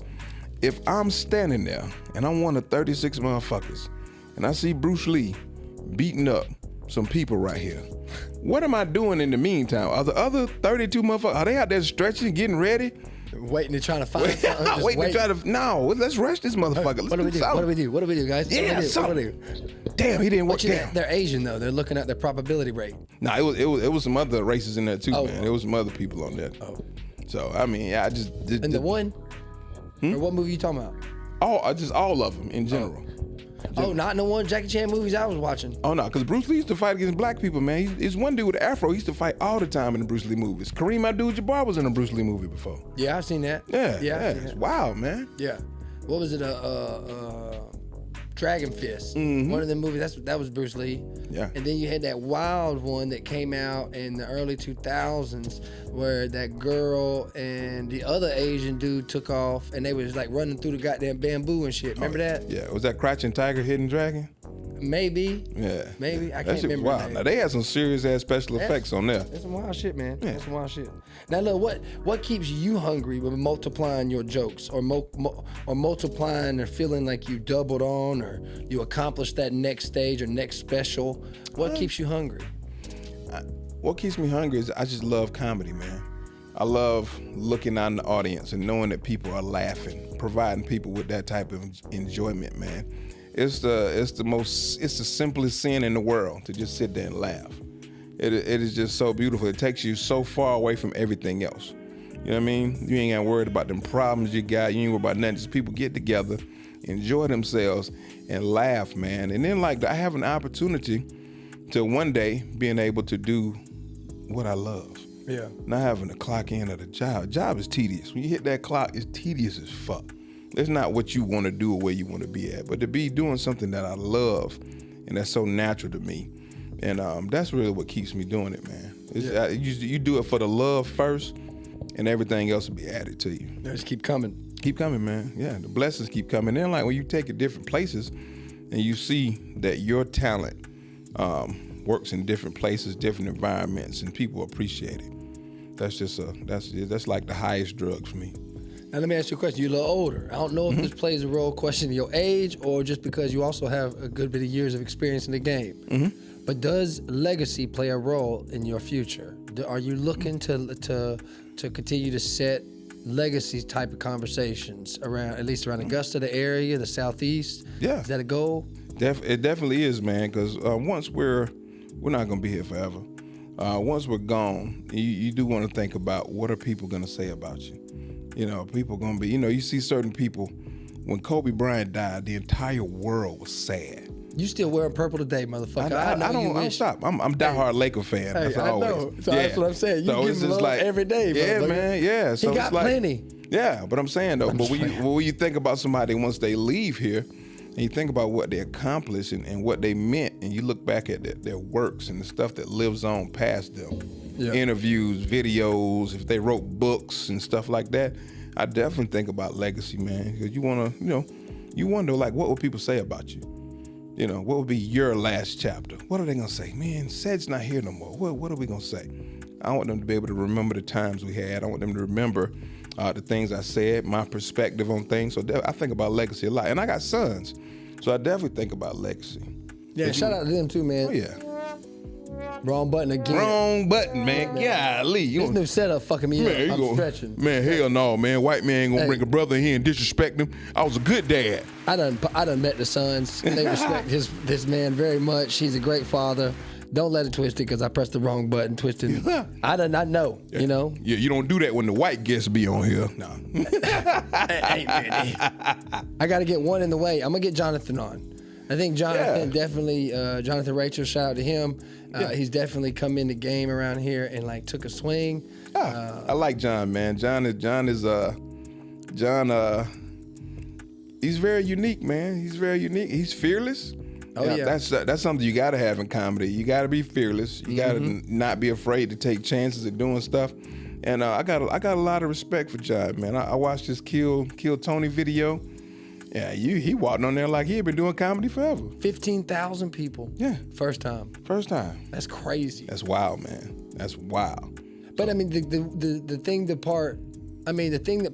A: If I'm standing there and I'm one of 36 motherfuckers and I see Bruce Lee beating up some people right here, what am I doing in the meantime? Are the other 32 motherfuckers, are they out there stretching, getting ready?
B: Waiting to try to find something. Just
A: Waiting to try to. No, let's rush this motherfucker. Let's
B: What do we do?
A: something.
B: What do we do? What do we do, guys?
A: Yeah,
B: what do we do?
A: something.
B: What do we do?
A: Damn, he didn't work.
B: But you know,
A: Damn.
B: they're Asian though. They're looking at their probability rate.
A: No, it was some other races in there too,
B: Oh.
A: man. There was some other people on there.
B: Oh.
A: So I mean, yeah, I just
B: And the one? Or what movie you talking about?
A: all of them in general.
B: Oh, not in the one Jackie Chan movies I was watching.
A: Oh no, because Bruce Lee used to fight against black people, man. He's one dude with an afro. He used to fight all the time in the Bruce Lee movies. Kareem Abdul-Jabbar was in a Bruce Lee movie before.
B: Yeah, I've seen that.
A: Yeah,
B: Yeah, I've seen
A: it's
B: that.
A: wild, man.
B: Yeah. What was it? Dragon Fist. One of the movies. That was Bruce Lee.
A: Yeah.
B: And then you had that wild one that came out in the early 2000s, where that girl and the other Asian dude took off, and they was like running through the goddamn bamboo and shit. Remember that?
A: Yeah, was that Crouching Tiger, Hidden Dragon?
B: Maybe.
A: Yeah.
B: Maybe. I
A: That
B: can't
A: shit was
B: remember.
A: wild.
B: the name.
A: Now they had some serious ass special effects on there.
B: That's some wild shit, man.
A: Yeah.
B: That's some wild shit. Now look, what keeps you hungry with multiplying your jokes, or or multiplying, or feeling like you doubled on, or you accomplished that next stage or next special? What keeps you hungry?
A: What keeps me hungry is I just love comedy, man. I love looking out in the audience and knowing that people are laughing, providing people with that type of enjoyment, man. It's the simplest sin in the world to just sit there and laugh. It is just so beautiful. It takes you so far away from everything else. You know what I mean? You ain't got worried about them problems you got. You ain't worried about nothing. Just people get together, enjoy themselves, and laugh, man. And then like I have an opportunity to one day being able to do what I love.
B: Yeah.
A: Not having to clock in at a job. Job is tedious. When you hit that clock, it's tedious as fuck. It's not what you want to do or where you want to be at, but to be doing something that I love and that's so natural to me. And that's really what keeps me doing it, man. You do it for the love first, and everything else will be added to you.
B: They just keep coming.
A: Keep coming, man. Yeah, the blessings keep coming. Then like when you take it different places and you see that your talent works in different places, different environments, and people appreciate it. That's like the highest drug for me.
B: Now let me ask you a question. You're a little older. I don't know if this plays a role, question your age, or just because you also have a good bit of years of experience in the game. But does legacy play a role in your future? Are you looking to continue to set legacy type of conversations around, at least around Augusta, the area, the Southeast?
A: Yeah.
B: Is that a goal?
A: It definitely is, man. Because once we're not gonna be here forever. Once we're gone, you do want to think about what are people gonna say about you. You know, people gonna be. You know, you see certain people. When Kobe Bryant died, the entire world was sad.
B: You still wearing purple today, motherfucker.
A: I
B: know you
A: don't
B: wish.
A: stop. I'm diehard Laker fan.
B: Hey,
A: That's
B: I
A: always.
B: know. So that's what I'm saying. You
A: So
B: give
A: it's
B: him
A: just
B: love every day,
A: Yeah,
B: motherfucker.
A: man. Yeah. So
B: He got
A: it's like,
B: plenty.
A: Yeah, but I'm saying though, but when you think about somebody once they leave here, and you think about what they accomplished and what they meant, and you look back at their works and the stuff that lives on past them, interviews, videos, if they wrote books and stuff like that, I definitely think about legacy, man. Because you want to, you wonder like, what will people say about you? You know, what would be your last chapter? What are they gonna say? Man, Sed's not here no more. What are we gonna say? I want them to be able to remember the times we had. I want them to remember the things I said, my perspective on things. So I think about legacy a lot. And I got sons, so I definitely think about legacy.
B: Yeah, shout out to them too, man.
A: Oh, yeah.
B: Wrong button again.
A: Wrong button, man. Golly.
B: This new setup fucking me
A: Man,
B: up. I'm stretching.
A: Man, hell no, man. White man ain't gonna bring a brother in here and disrespect him. I was a good dad.
B: I done met the sons. They respect this man very much. He's a great father. Don't let it twist it because I pressed the wrong button, twisted. I know, you know.
A: Yeah, you don't do that when the white guests be on here. No.
B: Hey, man. I got to get one in the way. I'm going to get Jonathan on. I think Jonathan definitely, Jonathan Rachel, shout out to him. He's definitely come in the game around here and like took a swing.
A: I like John, man. John he's very unique, man. He's very unique. He's fearless.
B: Oh yeah.
A: That's something you gotta have in comedy. You gotta be fearless. You gotta not be afraid to take chances at doing stuff. And I got a lot of respect for John, man. I watched his Kill Tony video. Yeah, he walked on there like he had been doing comedy forever.
B: 15,000 people.
A: Yeah.
B: First time.
A: That's
B: crazy.
A: That's wild, man. That's wild.
B: But I mean, the thing that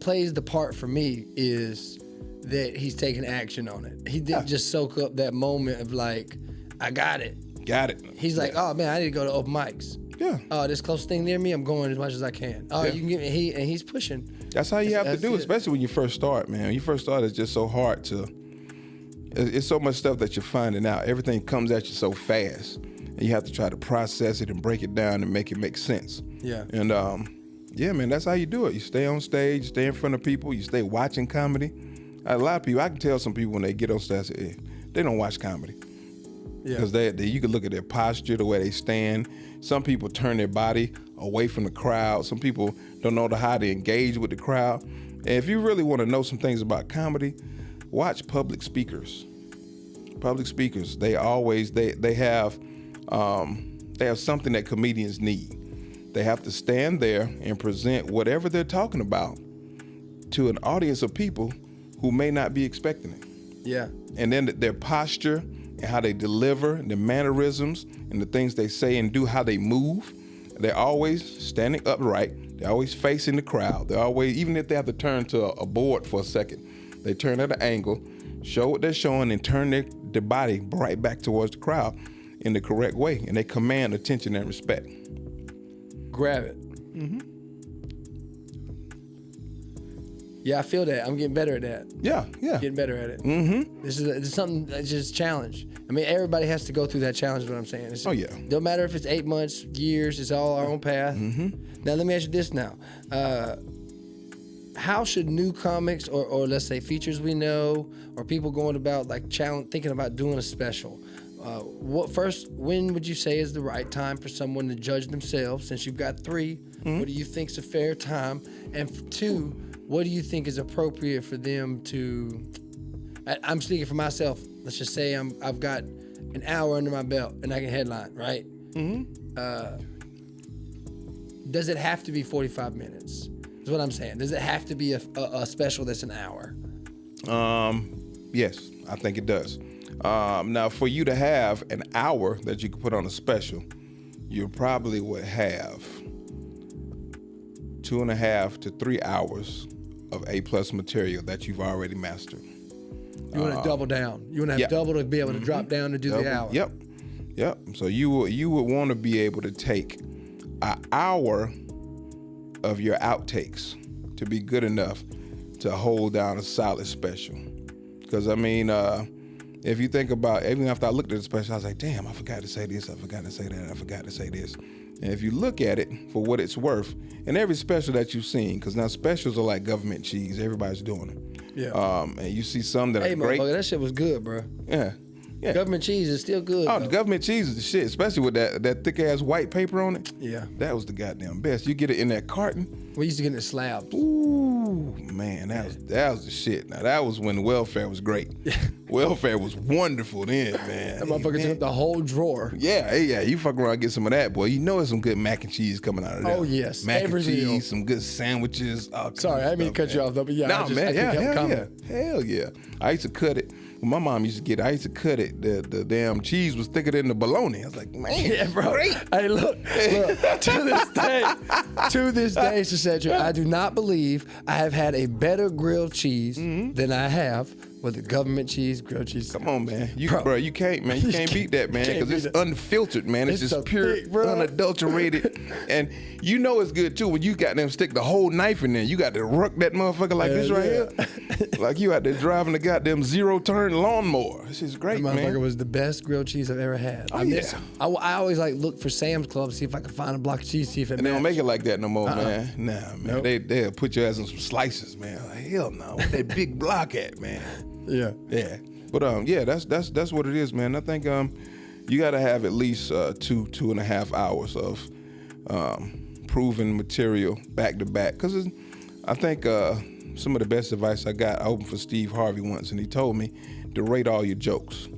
B: plays the part for me is that he's taking action on it. He didn't just soak up that moment of like, I got it.
A: Got it.
B: He's like, oh man, I need to go to open mics.
A: Yeah.
B: Oh, this close thing near me, I'm going as much as I can. Oh, you can get me. He's pushing.
A: That's how you have to do,
B: it.
A: especially when you first start, man. When you first start, it's just so hard to. It's so much stuff that you're finding out. Everything comes at you so fast, and you have to try to process it and break it down and make it make sense.
B: Yeah.
A: And yeah, man, that's how you do it. You stay on stage, stay in front of people, you stay watching comedy. A lot of people, I can tell some people when they get on stage, they don't watch comedy.
B: Yeah.
A: Because you can look at their posture, the way they stand. Some people turn their body away from the crowd. Some people don't know how to engage with the crowd. And if you really want to know some things about comedy, watch public speakers. Public speakers, they have something that comedians need. They have to stand there and present whatever they're talking about to an audience of people who may not be expecting it.
B: Yeah.
A: And then their posture and how they deliver, and their mannerisms, and the things they say and do, how they move. They're always standing upright. They're always facing the crowd. They're always, even if they have to turn to a board for a second, they turn at an angle, show what they're showing, and turn their body right back towards the crowd in the correct way. And they command attention and respect.
B: Grab it.
A: Mm-hmm.
B: Yeah, I feel that. I'm getting better at that.
A: Yeah.
B: Getting better at it.
A: Mm-hmm.
B: This is something that's just a challenge. I mean, everybody has to go through that challenge, is what I'm saying.
A: Oh, yeah.
B: Don't matter if it's 8 months, years, it's all our own path.
A: Mm-hmm.
B: Now, let me ask you this now. How should new comics or let's say features we know or people going about like thinking about doing a special, when would you say is the right time for someone to judge themselves? Since you've got 3, what do you think is a fair time? And 2, what do you think is appropriate for them to? I'm speaking for myself. Let's just say I've got an hour under my belt and I can headline, right?
A: Mm-hmm.
B: Does it have to be 45 minutes? Is what I'm saying. Does it have to be a special that's an hour?
A: Yes, I think it does. Now, for you to have an hour that you could put on a special, you probably would have 2.5 to 3 hours of A+ material that you've already mastered.
B: You want to double down. You want to have double to be able to drop down to do the hour.
A: Yep. So you would want to be able to take an hour of your outtakes to be good enough to hold down a solid special. Because I mean, if you think about, even after I looked at the special, I was like, damn, I forgot to say this, I forgot to say that, I forgot to say this. And if you look at it for what it's worth, and every special that you've seen, because now specials are like government cheese, everybody's doing them.
B: Yeah.
A: And you see some that are great.
B: Motherfucker, that shit was good, bro.
A: Yeah.
B: Government cheese is still good.
A: Oh,
B: though.
A: the government cheese is the shit, especially with that thick ass white paper on it.
B: Yeah.
A: That was the goddamn best. You get it in that carton.
B: We used to get it slabbed.
A: Ooh, man, that was the shit. Now that was when welfare was great. Welfare was wonderful then, man.
B: That motherfucker took the whole drawer.
A: Yeah. You fuck around and get some of that, boy. You know there's some good mac and cheese coming out of there.
B: Oh, yes.
A: Mac
B: Every
A: and cheese,
B: meal.
A: some good sandwiches.
B: Sorry, I didn't mean to cut you off though, but yeah.
A: No, man,
B: I couldn't help comment.
A: Hell yeah. I used to cut it. When my mom used to get it, I used to cut it. The damn cheese was thicker than the bologna. I was like, man,
B: Yeah, bro.
A: great.
B: Hey, look, to this day, Saseddrick, I do not believe I have had a better grilled cheese than I have with the government cheese, grilled cheese.
A: Come on, man. You can't, man. You
B: You
A: can't beat that, man,
B: can't
A: because it's
B: beat it.
A: unfiltered, man. It's
B: It's
A: just
B: so
A: pure,
B: thick, bro.
A: unadulterated. And you know it's good, too, when you got them stick the whole knife in there. You got to ruck that motherfucker like this right here. Like you out there driving the goddamn zero-turn lawnmower. This is great,
B: That motherfucker
A: man.
B: was the best grilled cheese I've ever had.
A: Oh,
B: I always like look for Sam's Club, see if I can find a block of cheese, see if it
A: And they don't
B: matches.
A: make it like that no more, man. Nah, man.
B: Nope.
A: They'll put your ass in some slices, man. Like, hell no. Where that big block at, man?
B: Yeah.
A: Yeah. But that's what it is, man. I think you got to have at least 2.5 hours of proven material back to back. Because I think some of the best advice I got, I opened for Steve Harvey once, and he told me to rate all your jokes.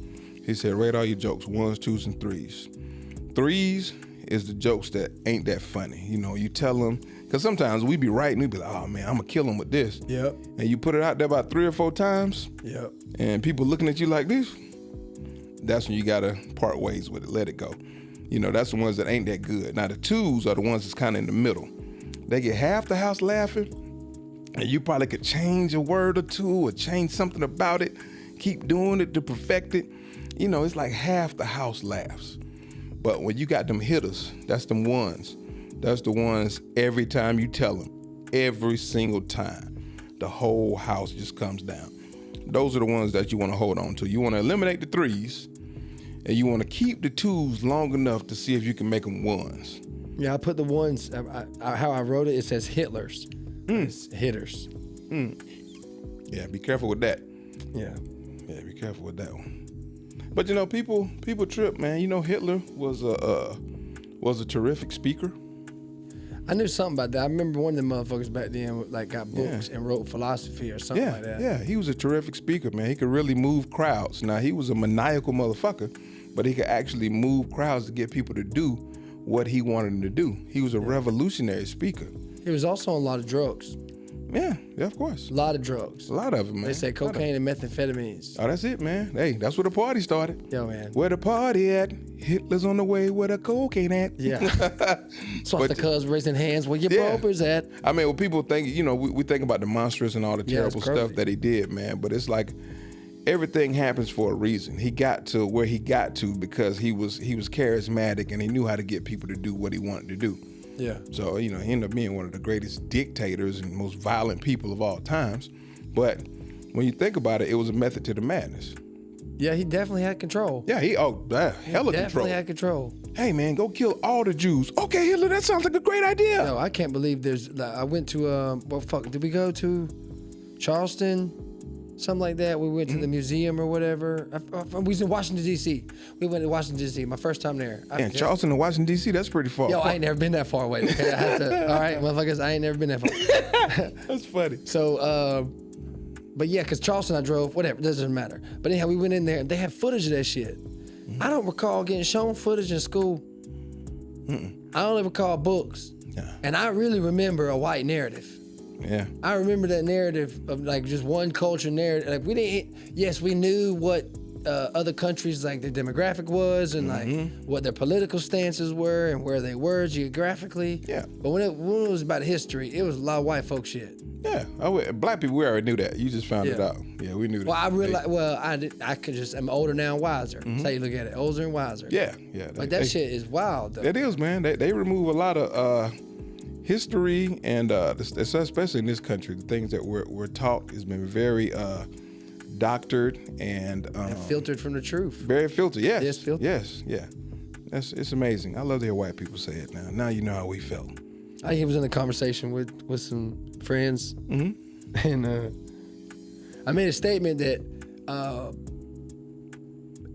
A: He said, rate all your jokes, 1s, 2s, and 3s. 3s is the jokes that ain't that funny. You know, you tell them, because sometimes we be writing, we be like, oh man, I'm gonna kill them with this.
B: Yep.
A: And you put it out there about 3 or 4 times,
B: Yep.
A: and people looking at you like this, that's when you gotta part ways with it, let it go. You know, that's the ones that ain't that good. Now the 2s are the ones that's kind of in the middle. They get half the house laughing, and you probably could change a word or 2 or change something about it, keep doing it to perfect it. You know, it's like half the house laughs. But when you got them hitters, that's them ones. That's the ones every time you tell them, every single time. The whole house just comes down. Those are the ones that you want to hold on to. You want to eliminate the 3s, and you want to keep the 2s long enough to see if you can make them 1s.
B: Yeah, I put the 1s. How I wrote it, it says Hitler's. It's hitters.
A: Yeah, be careful with that.
B: Yeah.
A: Yeah, be careful with that one. But you know, people trip, man. You know, Hitler was a terrific speaker.
B: I knew something about that. I remember one of them motherfuckers back then like got books and wrote philosophy or something like that.
A: Yeah, he was a terrific speaker, man. He could really move crowds. Now, he was a maniacal motherfucker, but he could actually move crowds to get people to do what he wanted them to do. He was a revolutionary speaker.
B: He was also on a lot of drugs.
A: Yeah, of course.
B: A lot of drugs.
A: A lot of them, man.
B: They say cocaine and methamphetamines.
A: Oh, that's it, man. Hey, that's where the party started.
B: Yo, man.
A: Where the party at? Hitler's on the way where the cocaine at.
B: Yeah. Swastikas raising hands where your propers at.
A: I mean, when people think, you know, we think about the monstrous and all the terrible stuff that he did, man. But it's like everything happens for a reason. He got to where he got to because he was charismatic and he knew how to get people to do what he wanted to do.
B: Yeah.
A: So, you know, he ended up being one of the greatest dictators and most violent people of all times. But when you think about it, it was a method to the madness.
B: Yeah, he definitely had control.
A: Yeah, hella control.
B: Definitely had control.
A: Hey, man, go kill all the Jews. Okay, Hitler, that sounds like a great idea.
B: No, I can't believe I went to, did we go to Charleston? Something like that. We went to the museum or whatever. We was in Washington, D.C. We went to Washington, D.C. My first time there.
A: And Charleston to Washington, D.C., that's pretty far.
B: Yo, I ain't never been that far away. Okay, I have to, all right, motherfuckers, I ain't never been that far.
A: That's funny.
B: So, but yeah, because Charleston I drove, whatever, doesn't matter. But anyhow, we went in there and they had footage of that shit. I don't recall getting shown footage in school. I only recall books.
A: Yeah.
B: And I really remember a white narrative.
A: Yeah.
B: I remember that narrative of like just one culture narrative. Like we knew what other countries like their demographic was and like what their political stances were and where they were geographically.
A: Yeah.
B: But when it was about history, it was a lot of white folk shit.
A: Yeah. Black people, we already knew that. You just found it out. Yeah, we knew that.
B: Well, I realized. I'm older now and wiser. That's how you look at it. Older and wiser.
A: Yeah.
B: But that shit is wild, though.
A: It is, man. They remove a lot of history and especially in this country, the things that we're taught has been very doctored and
B: filtered from the truth.
A: Very filtered. Yes.
B: Yes, filtered.
A: Yes. Yeah. It's amazing. I love to hear white people say it now. Now you know how we felt.
B: I was in a conversation with some friends, and I made a statement that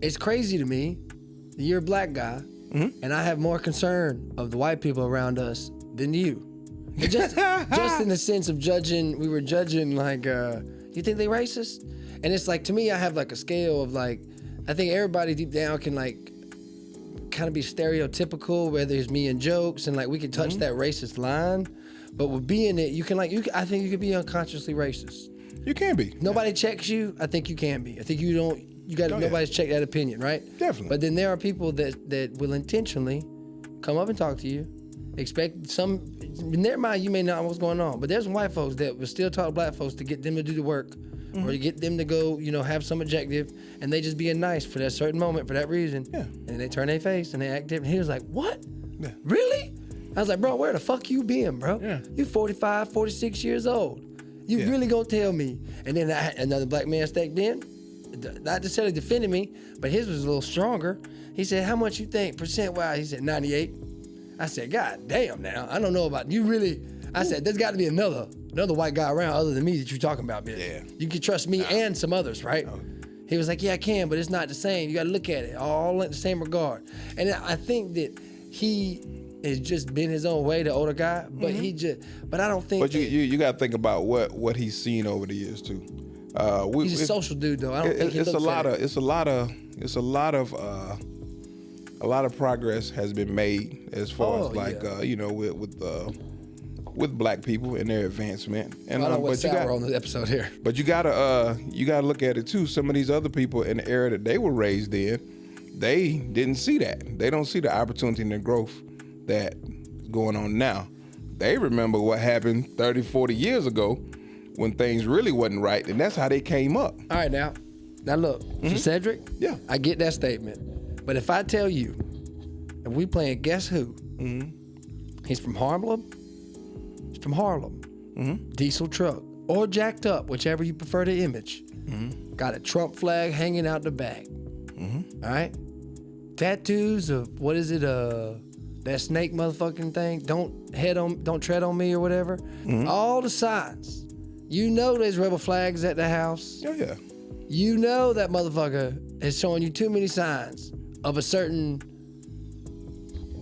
B: it's crazy to me that you're a black guy, and I have more concern of the white people around us than you. And just in the sense of judging, we were judging like, you think they racist? And it's like, to me, I have like a scale of like, I think everybody deep down can like kind of be stereotypical, whether it's me and jokes, and like we can touch that racist line. But with being it, I think you could be unconsciously racist.
A: You can be.
B: Nobody checks you. I think you can be. I think you don't. You got nobody's checked that opinion, right?
A: Definitely.
B: But then there are people that will intentionally come up and talk to you, expect some. In their mind, you may not know what's going on, but there's some white folks that will still talk to black folks to get them to do the work, or to get them to go, have some objective, and they just being nice for that certain moment for that reason.
A: Yeah.
B: And they turn their face and they act different. He was like, "What?
A: Yeah.
B: Really?" I was like, "Bro, where the fuck you been, bro?
A: Yeah.
B: You 45, 46 years old. You really gonna tell me?" And then another black man stepped in, not necessarily defending me, but his was a little stronger. He said, "How much you think percent-wise?" He said, 98. I said, "God damn now, I don't know about you really." I said, "There's got to be another white guy around other than me that you're talking about, bitch.
A: Yeah.
B: You can trust me and some others, right?" He was like, "Yeah, I can, but it's not the same. You got to look at it all in the same regard." And I think that he has just been his own way, the older guy, but but I don't think.
A: But you got to think about what he's seen over the years too.
B: He's a social dude, though. I don't think he looks at it.
A: It's a lot of progress has been made as far as with black people and their advancement. And
B: I don't want sour on the episode here.
A: But you gotta look at it too. Some of these other people in the era that they were raised in, they didn't see that. They don't see the opportunity and the growth that's going on now. They remember what happened 30, 40 years ago when things really wasn't right, and that's how they came up.
B: All right, now look, Saseddrick,
A: Yeah.
B: I get that statement. But if I tell you, if we playing Guess Who, he's from Harlem. He's from Harlem. diesel truck, or jacked up, whichever you prefer the image. Got a Trump flag hanging out the back. All right? Tattoos of, what is it, that snake motherfucking thing? Don't tread on me or whatever. All the signs. You know there's rebel flags at the house.
A: Oh, yeah.
B: You know that motherfucker is showing you too many signs of a certain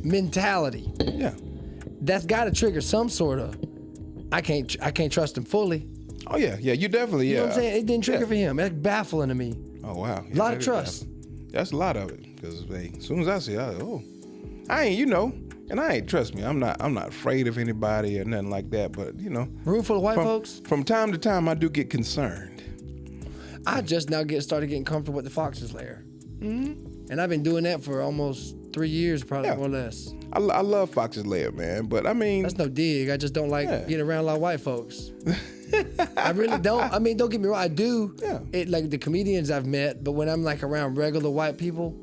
B: mentality.
A: Yeah.
B: That's got to trigger some sort of, I can't trust him fully.
A: Oh, yeah. Yeah, you definitely,
B: You know what I'm saying? It didn't trigger for him. That's baffling to me.
A: Oh, wow.
B: A lot of trust.
A: That's a lot of it. Because as soon as I see it, I ain't, and I ain't, trust me, I'm not afraid of anybody or nothing like that. But,
B: Room full of white folks?
A: From time to time, I do get concerned.
B: I just now started getting comfortable with the Fox's lair. And I've been doing that for almost 3 years, probably more or less.
A: I love Fox's Lair, man. But I mean,
B: that's no dig. I just don't like getting around a lot of white folks. I really don't. I mean, don't get me wrong. I do. Yeah. It like the comedians I've met, but when I'm like around regular white people,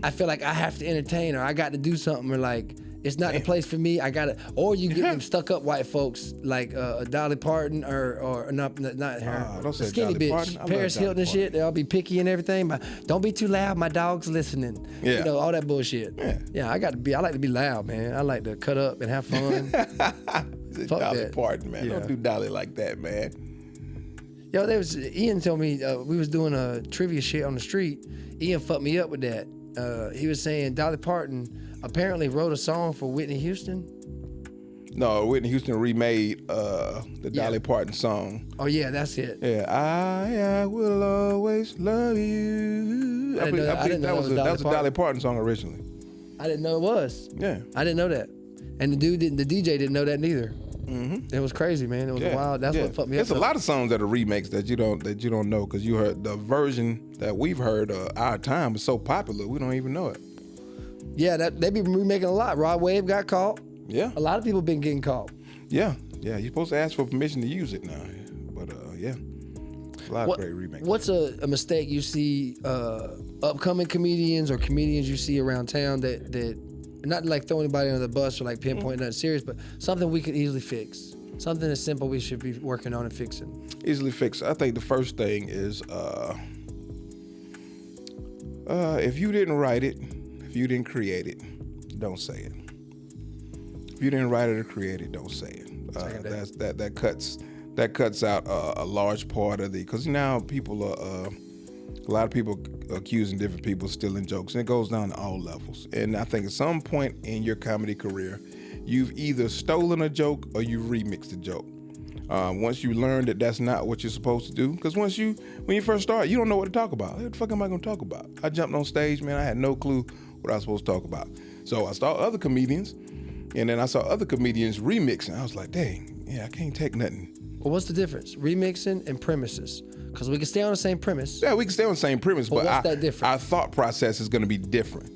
B: I feel like I have to entertain or I got to do something or like it's not the place for me. I got to. Or you get them stuck up white folks like Dolly Parton or not her.
A: Don't say
B: skinny
A: Dolly
B: bitch,
A: Parton.
B: Paris Hilton and shit. They all be picky and everything. But don't be too loud. My dog's listening.
A: Yeah.
B: All that bullshit. Yeah. I like to be loud, man. I like to cut up and have fun.
A: Fuck Dolly that. Parton, man. Don't do Dolly like that, man.
B: Yo, Ian told me we was doing a trivia shit on the street. Ian fucked me up with that. He was saying Dolly Parton apparently wrote a song for Whitney Houston.
A: No, Whitney Houston remade the Dolly Parton song.
B: Oh yeah, that's it.
A: Yeah, I will always love you. I believe that was a Dolly Parton song originally.
B: I didn't know it was.
A: Yeah,
B: I didn't know that, and the DJ didn't know that neither. It was crazy, man. It was wild. That's what fucked me up.
A: There's a lot of songs that are remakes that you don't know because you heard the version that we've heard our time is so popular we don't even know it. Yeah,
B: they be remaking a lot. Rod Wave got caught.
A: Yeah,
B: a lot of people been getting caught.
A: Yeah. You're supposed to ask for permission to use it now, but a lot of great remakes.
B: What's a mistake you see upcoming comedians or comedians you see around town that not like throw anybody under the bus or like pinpoint nothing serious, but something we could easily fix? Something as simple we should be working on and fixing.
A: Easily fix. I think the first thing is if you didn't write it, if you didn't create it, don't say it. If you didn't write it or create it, don't say it. That cuts out a large part of because now people are a lot of people accusing different people of stealing jokes, and it goes down to all levels. And I think at some point in your comedy career, you've either stolen a joke or you've remixed a joke. Once you learn that that's not what you're supposed to do, because when you first start, you don't know what to talk about. What the fuck am I going to talk about? I jumped on stage, man. I had no clue what I was supposed to talk about. So I saw other comedians, and then I saw other comedians remixing. I was like, dang, I can't take nothing.
B: Well, what's the difference? Remixing and premises. Because we can stay on the same premise.
A: Yeah, we can stay on the same premise, but
B: what's that different?
A: Our thought process is going to be different.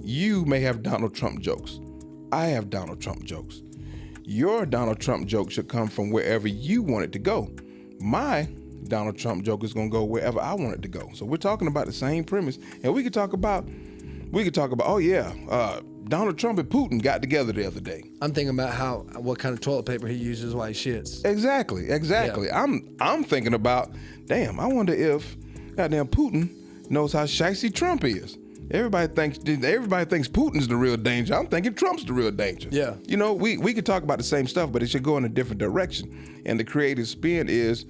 A: You may have Donald Trump jokes. I have Donald Trump jokes. Your Donald Trump joke should come from wherever you want it to go. My Donald Trump joke is going to go wherever I want it to go. So we're talking about the same premise, and we could talk about, Donald Trump and Putin got together the other day.
B: I'm thinking about what kind of toilet paper he uses while he shits.
A: Exactly. Yeah. I'm thinking about, damn, I wonder if goddamn Putin knows how shicey Trump is. Everybody thinks Putin's the real danger. I'm thinking Trump's the real danger.
B: Yeah.
A: We could talk about the same stuff, but it should go in a different direction. And the creative spin is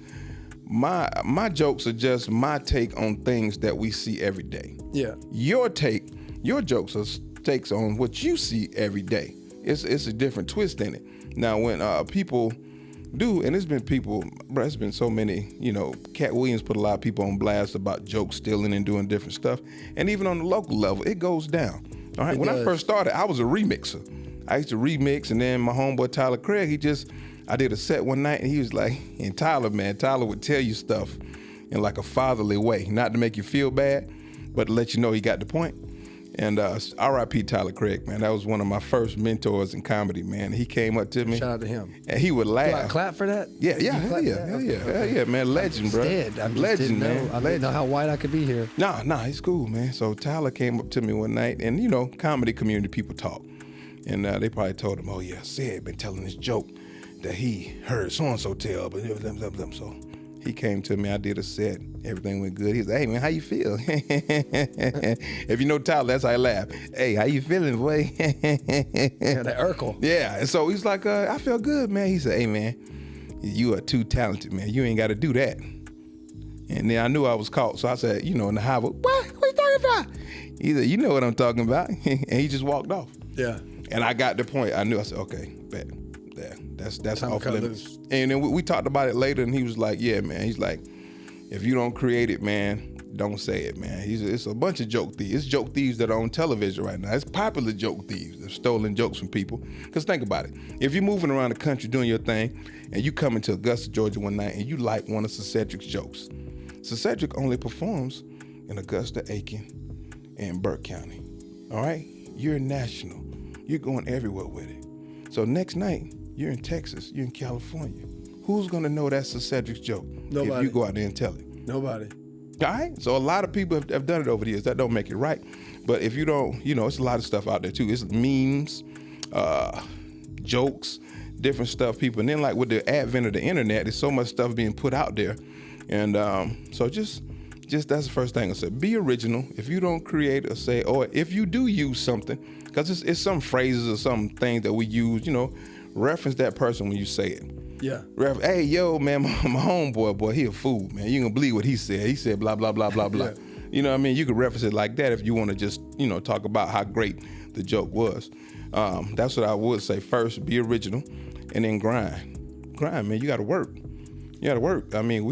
A: my jokes are just my take on things that we see every day.
B: Yeah.
A: Your jokes are takes on what you see every day. It's a different twist in it. Now when people do, and it's been so many, Cat Williams put a lot of people on blast about joke stealing and doing different stuff. And even on the local level, it goes down. All right. When I first started, I was a remixer. I used to remix, and then my homeboy Tyler Craig, I did a set one night, and he was like, and Tyler would tell you stuff in like a fatherly way, not to make you feel bad, but to let you know he got the point. And R.I.P. Tyler Craig, man. That was one of my first mentors in comedy, man. He came up to me.
B: Shout out to him.
A: And he would laugh.
B: Do I clap for that?
A: Yeah, hell yeah, man. Legend, bro. Legend, man.
B: I didn't know how white I could be here.
A: Nah, he's cool, man. So Tyler came up to me one night, and comedy community people talk. And they probably told him, oh yeah, Sid been telling this joke. that he heard so-and-so tell, but so he came to me, I did a set, everything went good. He was like, hey man, how you feel? If you know Tyler, that's how I laugh. Hey, how you feeling, boy?
B: Yeah, that Urkel.
A: Yeah, and so he's like, I feel good, man. He said, hey man, you are too talented, man. You ain't got to do that. And then I knew I was caught, so I said, in the highway, what you talking about? He said, you know what I'm talking about. And he just walked off.
B: Yeah.
A: And I got the point. I knew. I said, okay, bet. That's
B: Time
A: off
B: to cut
A: limits.
B: loose.
A: And then we talked about it later, and he was like, yeah, man. He's like, if you don't create it, man, don't say it, man. It's a bunch of joke thieves. It's joke thieves that are on television right now. It's popular joke thieves. They're stolen jokes from people. Because think about it. If you're moving around the country doing your thing, and you come into Augusta, Georgia one night, and you like one of Saseddrick's jokes, Saseddrick only performs in Augusta, Aiken, and Burke County. All right? You're national. You're going everywhere with it. So next night, you're in Texas, you're in California. Who's gonna know that's Saseddrick's joke?
B: Nobody.
A: If you go out there and tell it.
B: Nobody.
A: All right? So a lot of people have done it over the years. That don't make it right. But if you don't, it's a lot of stuff out there too. It's memes, jokes, different stuff, people. And then like with the advent of the internet, there's so much stuff being put out there. And so just that's the first thing I said. Be original. If you don't create or say, or if you do use something, because it's some phrases or some things that we use, reference that person when you say it.
B: Yeah.
A: Hey, yo, man, my homeboy, boy, he a fool, man. You gonna believe what he said. He said blah, blah, blah, blah, blah.
B: Yeah.
A: You know what I mean? You could reference it like that if you want to just, talk about how great the joke was. That's what I would say first. Be original and then grind. Grind, man. You got to work. You got to work. I mean,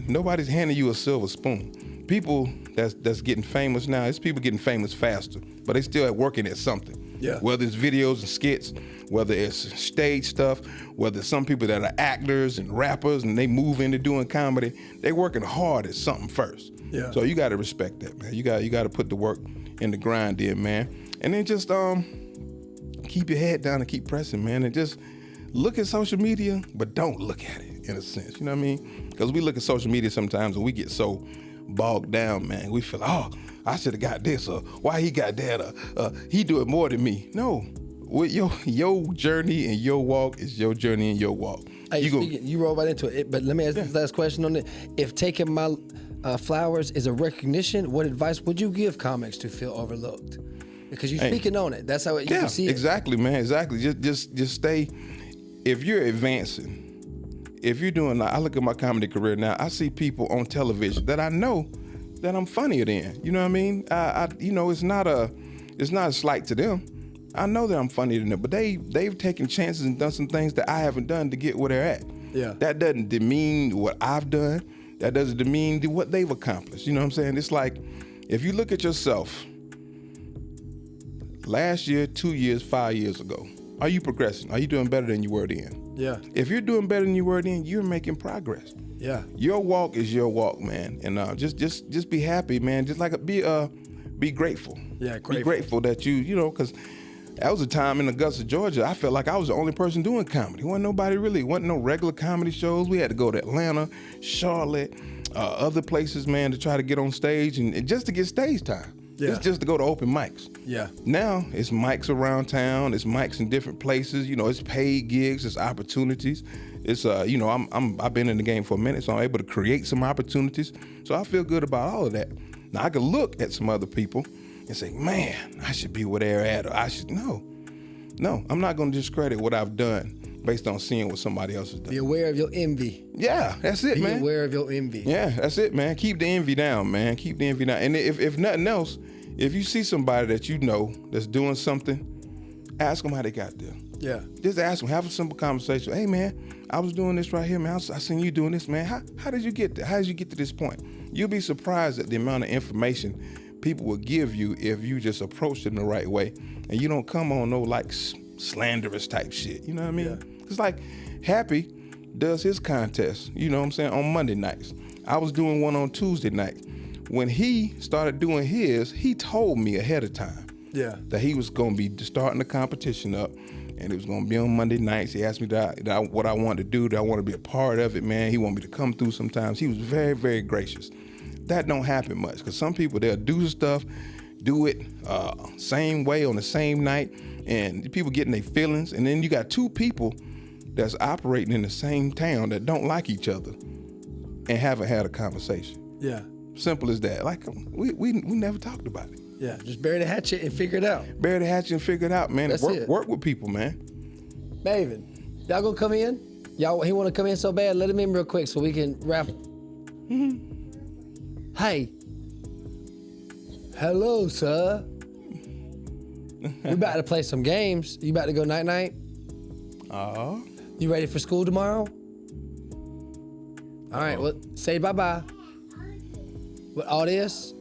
A: nobody's handing you a silver spoon. People that's getting famous now, it's people getting famous faster, but they still working at something.
B: Yeah.
A: Whether it's videos and skits, whether it's stage stuff, whether it's some people that are actors and rappers and they move into doing comedy, they working hard at something first.
B: Yeah.
A: So you got to respect that, man. You got to put the work in the grind in, man. And then just keep your head down and keep pressing, man. And just look at social media, but don't look at it in a sense. You know what I mean? Because we look at social media sometimes and we get so bogged down, man. We feel, I should have got this, or why he got that, he do it more than me. No, with your journey and your walk is your journey and your walk.
B: Hey, you roll right into it, but let me ask this last question on it. If taking my flowers is a recognition, what advice would you give comics to feel overlooked? Because you're speaking on it. That's how you can see it.
A: Exactly, man. Exactly. Just stay. If you're advancing, if you're doing, I look at my comedy career now, I see people on television that I know that I'm funnier than. You know what I mean? It's not a slight to them. I know that I'm funnier than them, but they've taken chances and done some things that I haven't done to get where they're at.
B: Yeah.
A: That doesn't demean what I've done. That doesn't demean what they've accomplished. You know what I'm saying? It's like, if you look at yourself, last year, 2 years, 5 years ago, are you progressing? Are you doing better than you were then?
B: Yeah.
A: If you're doing better than you were then, you're making progress.
B: Yeah.
A: Your walk is your walk, man. And just be happy, man. Just like be grateful.
B: Yeah,
A: Be grateful that because that was a time in Augusta, Georgia, I felt like I was the only person doing comedy. Wasn't no regular comedy shows. We had to go to Atlanta, Charlotte, other places, man, to try to get on stage and just to get stage time.
B: Yeah.
A: It's just to go to open mics.
B: Yeah.
A: Now it's mics around town. It's mics in different places. It's paid gigs. It's opportunities. It's I've been in the game for a minute, so I'm able to create some opportunities. So I feel good about all of that. Now I can look at some other people and say, man, I should be where they're at, or I should no. I'm not going to discredit what I've done based on seeing what somebody else has done.
B: Be aware of your envy.
A: Yeah, that's it, man.
B: Be aware of your envy.
A: Yeah, that's it, man. Keep the envy down, man. Keep the envy down. And if nothing else, if you see somebody that you know that's doing something, ask them how they got there.
B: Yeah.
A: Just ask them. Have a simple conversation. Hey, man, I was doing this right here, man. I seen you doing this, man. How did you get there? How did you get to this point? You'll be surprised at the amount of information people will give you if you just approach them the right way and you don't come on no like slanderous type shit. You know what I mean?
B: Yeah.
A: It's like Happy does his contest, you know what I'm saying, on Monday nights. I was doing one on Tuesday night. When he started doing his, he told me ahead of time that he was going to be starting the competition up and it was going to be on Monday nights. He asked me what I wanted to do, that I want to be a part of it, man. He wanted me to come through sometimes. He was very, very gracious. That don't happen much because some people, they'll do stuff, do it same way on the same night, and people getting their feelings. And then you got two people that's operating in the same town that don't like each other and haven't had a conversation.
B: Yeah.
A: Simple as that. Like we never talked about it.
B: Yeah. Just bury the hatchet and figure it out.
A: Bury the hatchet and figure it out, man.
B: That's it.
A: Work with people, man.
B: David, y'all gonna come in? He wanna come in so bad. Let him in real quick so we can wrap. Hey. Hello, sir. We about to play some games. You about to go night-night? You ready for school tomorrow? All right, well, say bye-bye. With all this,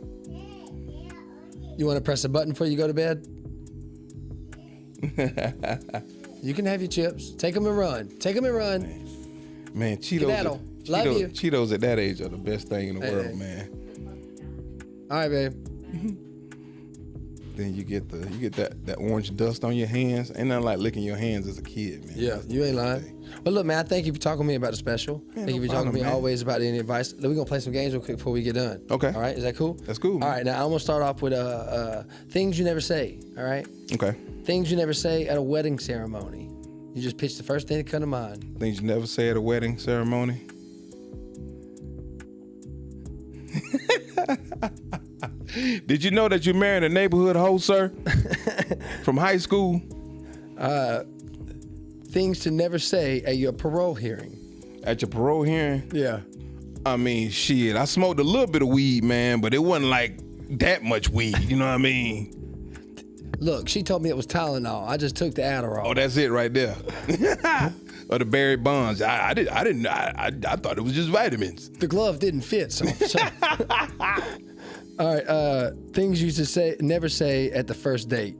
B: you want to press a button before you go to bed? You can have your chips. Take them and run. Take them and run.
A: Man, Cheetos.
B: Love you.
A: Cheetos at that age are the best thing in the world,
B: hey.
A: man.
B: All right, babe.
A: Then you get that orange dust on your hands. Ain't nothing like licking your hands as a kid, man.
B: Yeah, you ain't lying. Well, look, man, I thank you for talking to me about the special.
A: Man,
B: thank you for talking to me always about any advice. We're going to play some games real quick before we get done.
A: Okay.
B: All right, is that cool?
A: That's cool, man.
B: All right, now I'm going to start off with things you never say, all right?
A: Okay.
B: Things you never say at a wedding ceremony. You just pitch the first thing that come to mind.
A: Things you never say at a wedding ceremony. Did you know that you married a neighborhood hoe, sir? From high school?
B: Things to never say at your parole hearing.
A: At your parole hearing?
B: Yeah.
A: I mean, shit, I smoked a little bit of weed, man, but it wasn't like that much weed, you know what I mean?
B: Look, she told me it was Tylenol. I just took the Adderall.
A: Oh, that's it right there. Or the Barry Bonds. I thought it was just vitamins.
B: The glove didn't fit, so. All right, things you should never say at the first date.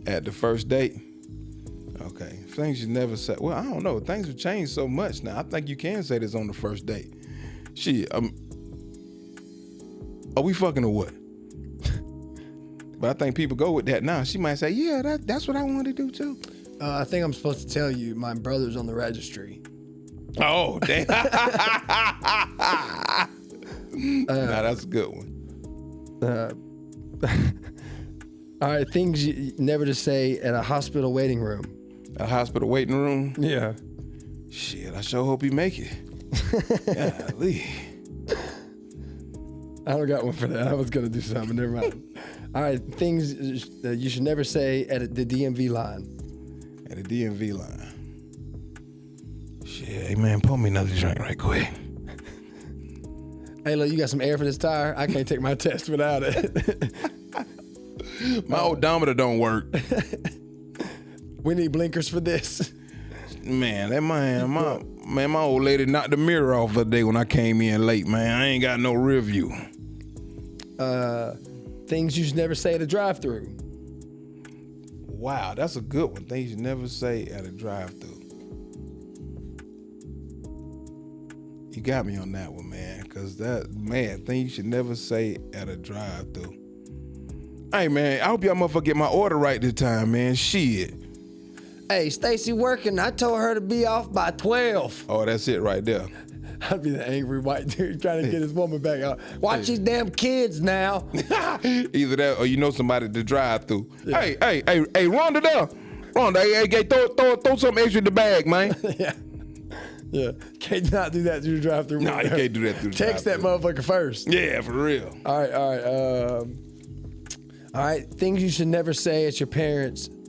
A: At the first date? Okay, things you never say. Well, I don't know. Things have changed so much now. I think you can say this on the first date. Shit, are we fucking or what? But I think people go with that now. She might say, yeah, that's what I want to do too.
B: I think I'm supposed to tell you my brother's on the registry.
A: Oh, damn. Nah, that's a good one.
B: All right, things you never to say at a hospital waiting room.
A: A hospital waiting room?
B: Yeah.
A: Shit, I sure hope you make it. Golly.
B: I don't got one for that. I was going to do something. Never mind. All right, things you should never say at the DMV line.
A: At the DMV line. Shit, hey man, pour me another drink right quick.
B: Hey, look, you got some air for this tire? I can't take my test without it.
A: My odometer don't work.
B: We need blinkers for this.
A: Man, my old lady knocked the mirror off the day when I came in late, man. I ain't got no rear view.
B: Things you should never say at a drive-thru.
A: Wow, that's a good one. Things you never say at a drive-thru. You got me on that one, man. Cause things you should never say at a drive-thru. Hey, man, I hope y'all motherfucker get my order right this time, man. Shit.
B: Hey, Stacy working. I told her to be off by 12.
A: Oh, that's it right there.
B: I'd be the angry white dude trying to get his woman back out. Watch these damn kids now.
A: Either that or you know somebody to drive through. Yeah. Hey, Rhonda there. Rhonda, hey, throw something extra in the bag, man.
B: Yeah. Can't not do that through the drive-thru.
A: No, you can't do that through the
B: Text that motherfucker first.
A: Yeah, for real.
B: All right. Things you should never say at your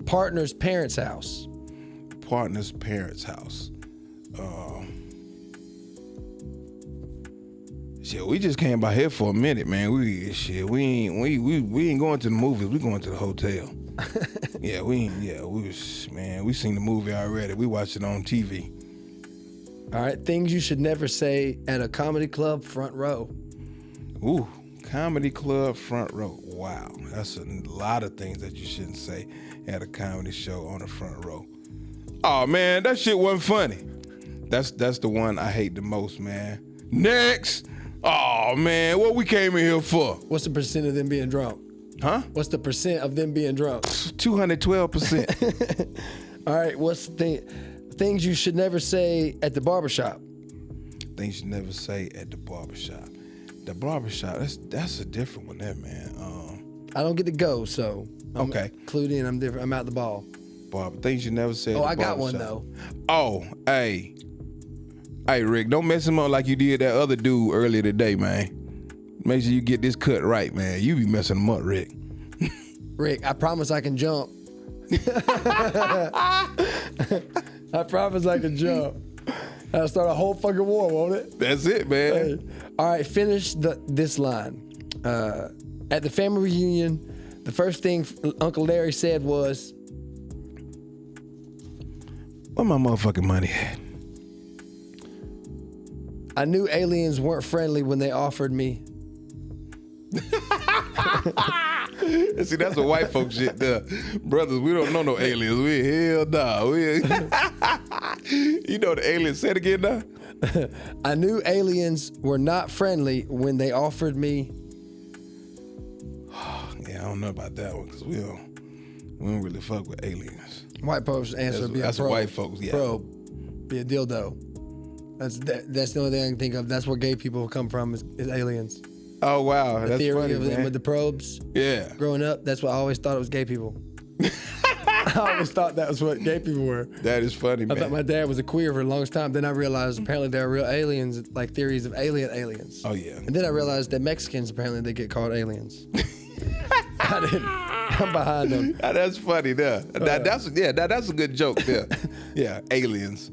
B: partner's parents' house.
A: Partner's parents' house. Shit, we just came by here for a minute, man. We ain't going to the movies. We going to the hotel. We seen the movie already. We watched it on TV.
B: All right, things you should never say at a comedy club front row.
A: Ooh, comedy club front row. Wow, that's a lot of things that you shouldn't say at a comedy show on the front row. Oh man, that shit wasn't funny. That's the one I hate the most, man. Next. Oh man, what we came in here for?
B: What's the percent of them being drunk?
A: Huh?
B: What's the percent of them being drunk?
A: 212%.
B: All right, what's the things you should never say at the barbershop?
A: Things you never say at the barbershop. The barbershop, that's a different one there, man.
B: I don't get to go, so I'm
A: okay.
B: clued in. I'm different. I'm out the ball.
A: barber. Things you never said.
B: Oh,
A: at
B: I
A: the
B: got one
A: barbershop.
B: though.
A: Oh, hey, Rick, don't mess him up like you did that other dude earlier today, man. Make sure you get this cut right, man. You be messing him up, Rick.
B: Rick, I promise I can jump. I promise I can jump. I'll start a whole fucking war, won't it?
A: That's it, man.
B: Hey. All right, finish this line. At the family reunion, the first thing Uncle Larry said was,
A: Where my motherfucking money at?
B: I knew aliens weren't friendly when they offered me.
A: See, that's a white folk shit there. Brothers, we don't know no aliens. We hell nah. You know the aliens said again now?
B: I knew aliens were not friendly when they offered me.
A: Yeah, I don't know about that one because we don't really fuck with aliens.
B: White folks' answer would be
A: That's
B: a probe.
A: white folks, yeah.
B: Probe. Be a dildo. That's the only thing I can think of. That's where gay people come from is aliens.
A: Oh, wow.
B: The
A: That's
B: theory
A: funny,
B: of them
A: man.
B: with the probes.
A: Yeah.
B: Growing up, that's what I always thought it was gay people. I always thought that was what gay people were.
A: That is funny,
B: I
A: man.
B: thought my dad was a queer for the longest time. Then I realized apparently there are real aliens, like theories of aliens.
A: Oh, yeah.
B: And then I realized that Mexicans apparently they get called aliens. I didn't. I'm behind them.
A: That's funny there. That's a good joke there. Yeah, aliens.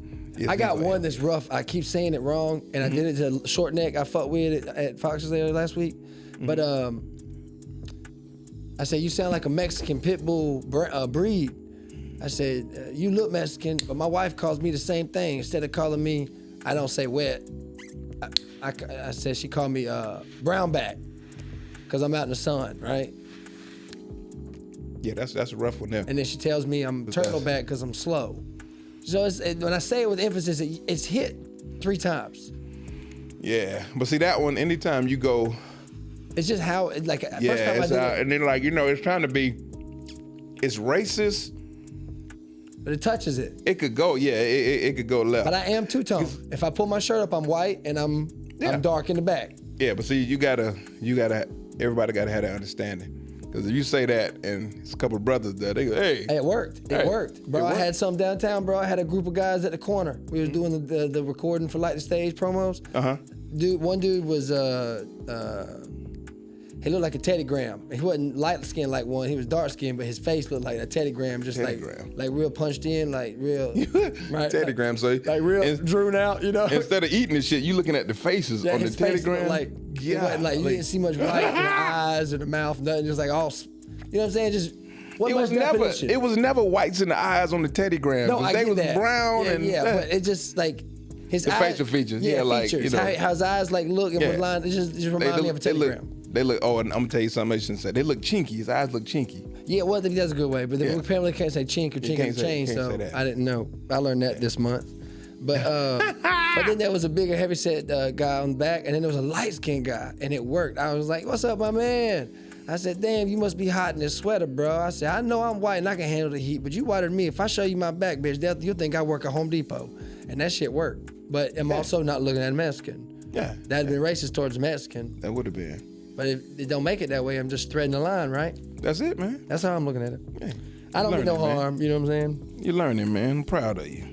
B: I got one that's rough. I keep saying it wrong, and I did it to Short Neck. I fucked with it at Fox's there last week. But I said, you sound like a Mexican pit bull breed. I said, you look Mexican, but my wife calls me the same thing. Instead of calling me, I don't say wet. I said she called me brownback because I'm out in the sun, right?
A: Yeah, that's a rough one there.
B: And then she tells me I'm turtleback because I'm slow. So when I say it with emphasis, it's hit 3 times.
A: Yeah, but see that one, anytime you go...
B: It's just how, first time I did it.
A: And then it's trying to be, it's racist.
B: But it touches it.
A: It could go, it could go left.
B: But I am two-tone. If I pull my shirt up, I'm white and I'm dark in the back.
A: Yeah, but see, everybody gotta have that understanding. Because if you say that and it's a couple of brothers there, they go, hey.
B: It worked. It worked. Bro, I had some downtown, bro. I had a group of guys at the corner. We was doing the recording for Light the Stage promos. One dude was, he looked like a Teddy Graham. He wasn't light skinned like one. He was dark skinned, but his face looked like a Teddy Graham, just like real punched in, like real. Right?
A: Teddy Graham, so
B: like real drew out, you know.
A: Instead of eating this shit, you looking at the faces on the Teddy Graham.
B: You didn't see much white in the eyes or the mouth, nothing. Just like all, you know what I'm saying? Just
A: it was never whites in the eyes on the Teddy Graham.
B: No, I
A: they
B: get
A: was
B: that.
A: brown
B: but it just like his
A: the
B: eyes,
A: facial features.
B: features. How his eyes like look and was lined. It just reminds me of a Teddy Graham.
A: They look. Oh, and I'm gonna tell you something I shouldn't say. They look chinky. His eyes look chinky.
B: Yeah, well, that's a good way. But apparently can't say chink or chink and change. So I didn't know. I learned that this month. But but then there was a bigger, heavyset guy on the back, and then there was a light skinned guy, and it worked. I was like, "What's up, my man?" I said, "Damn, you must be hot in this sweater, bro." I said, "I know I'm white and I can handle the heat, but you whiter than me. If I show you my back, bitch, you'll think I work at Home Depot." And that shit worked. But I'm also not looking at a Mexican.
A: Yeah,
B: that'd been racist towards a Mexican.
A: That would have been.
B: But if it don't make it that way, I'm just threading the line, right?
A: That's it, man.
B: That's how I'm looking at it.
A: Yeah.
B: I don't mean no harm, you know what I'm saying?
A: You're learning, man. I'm proud of you.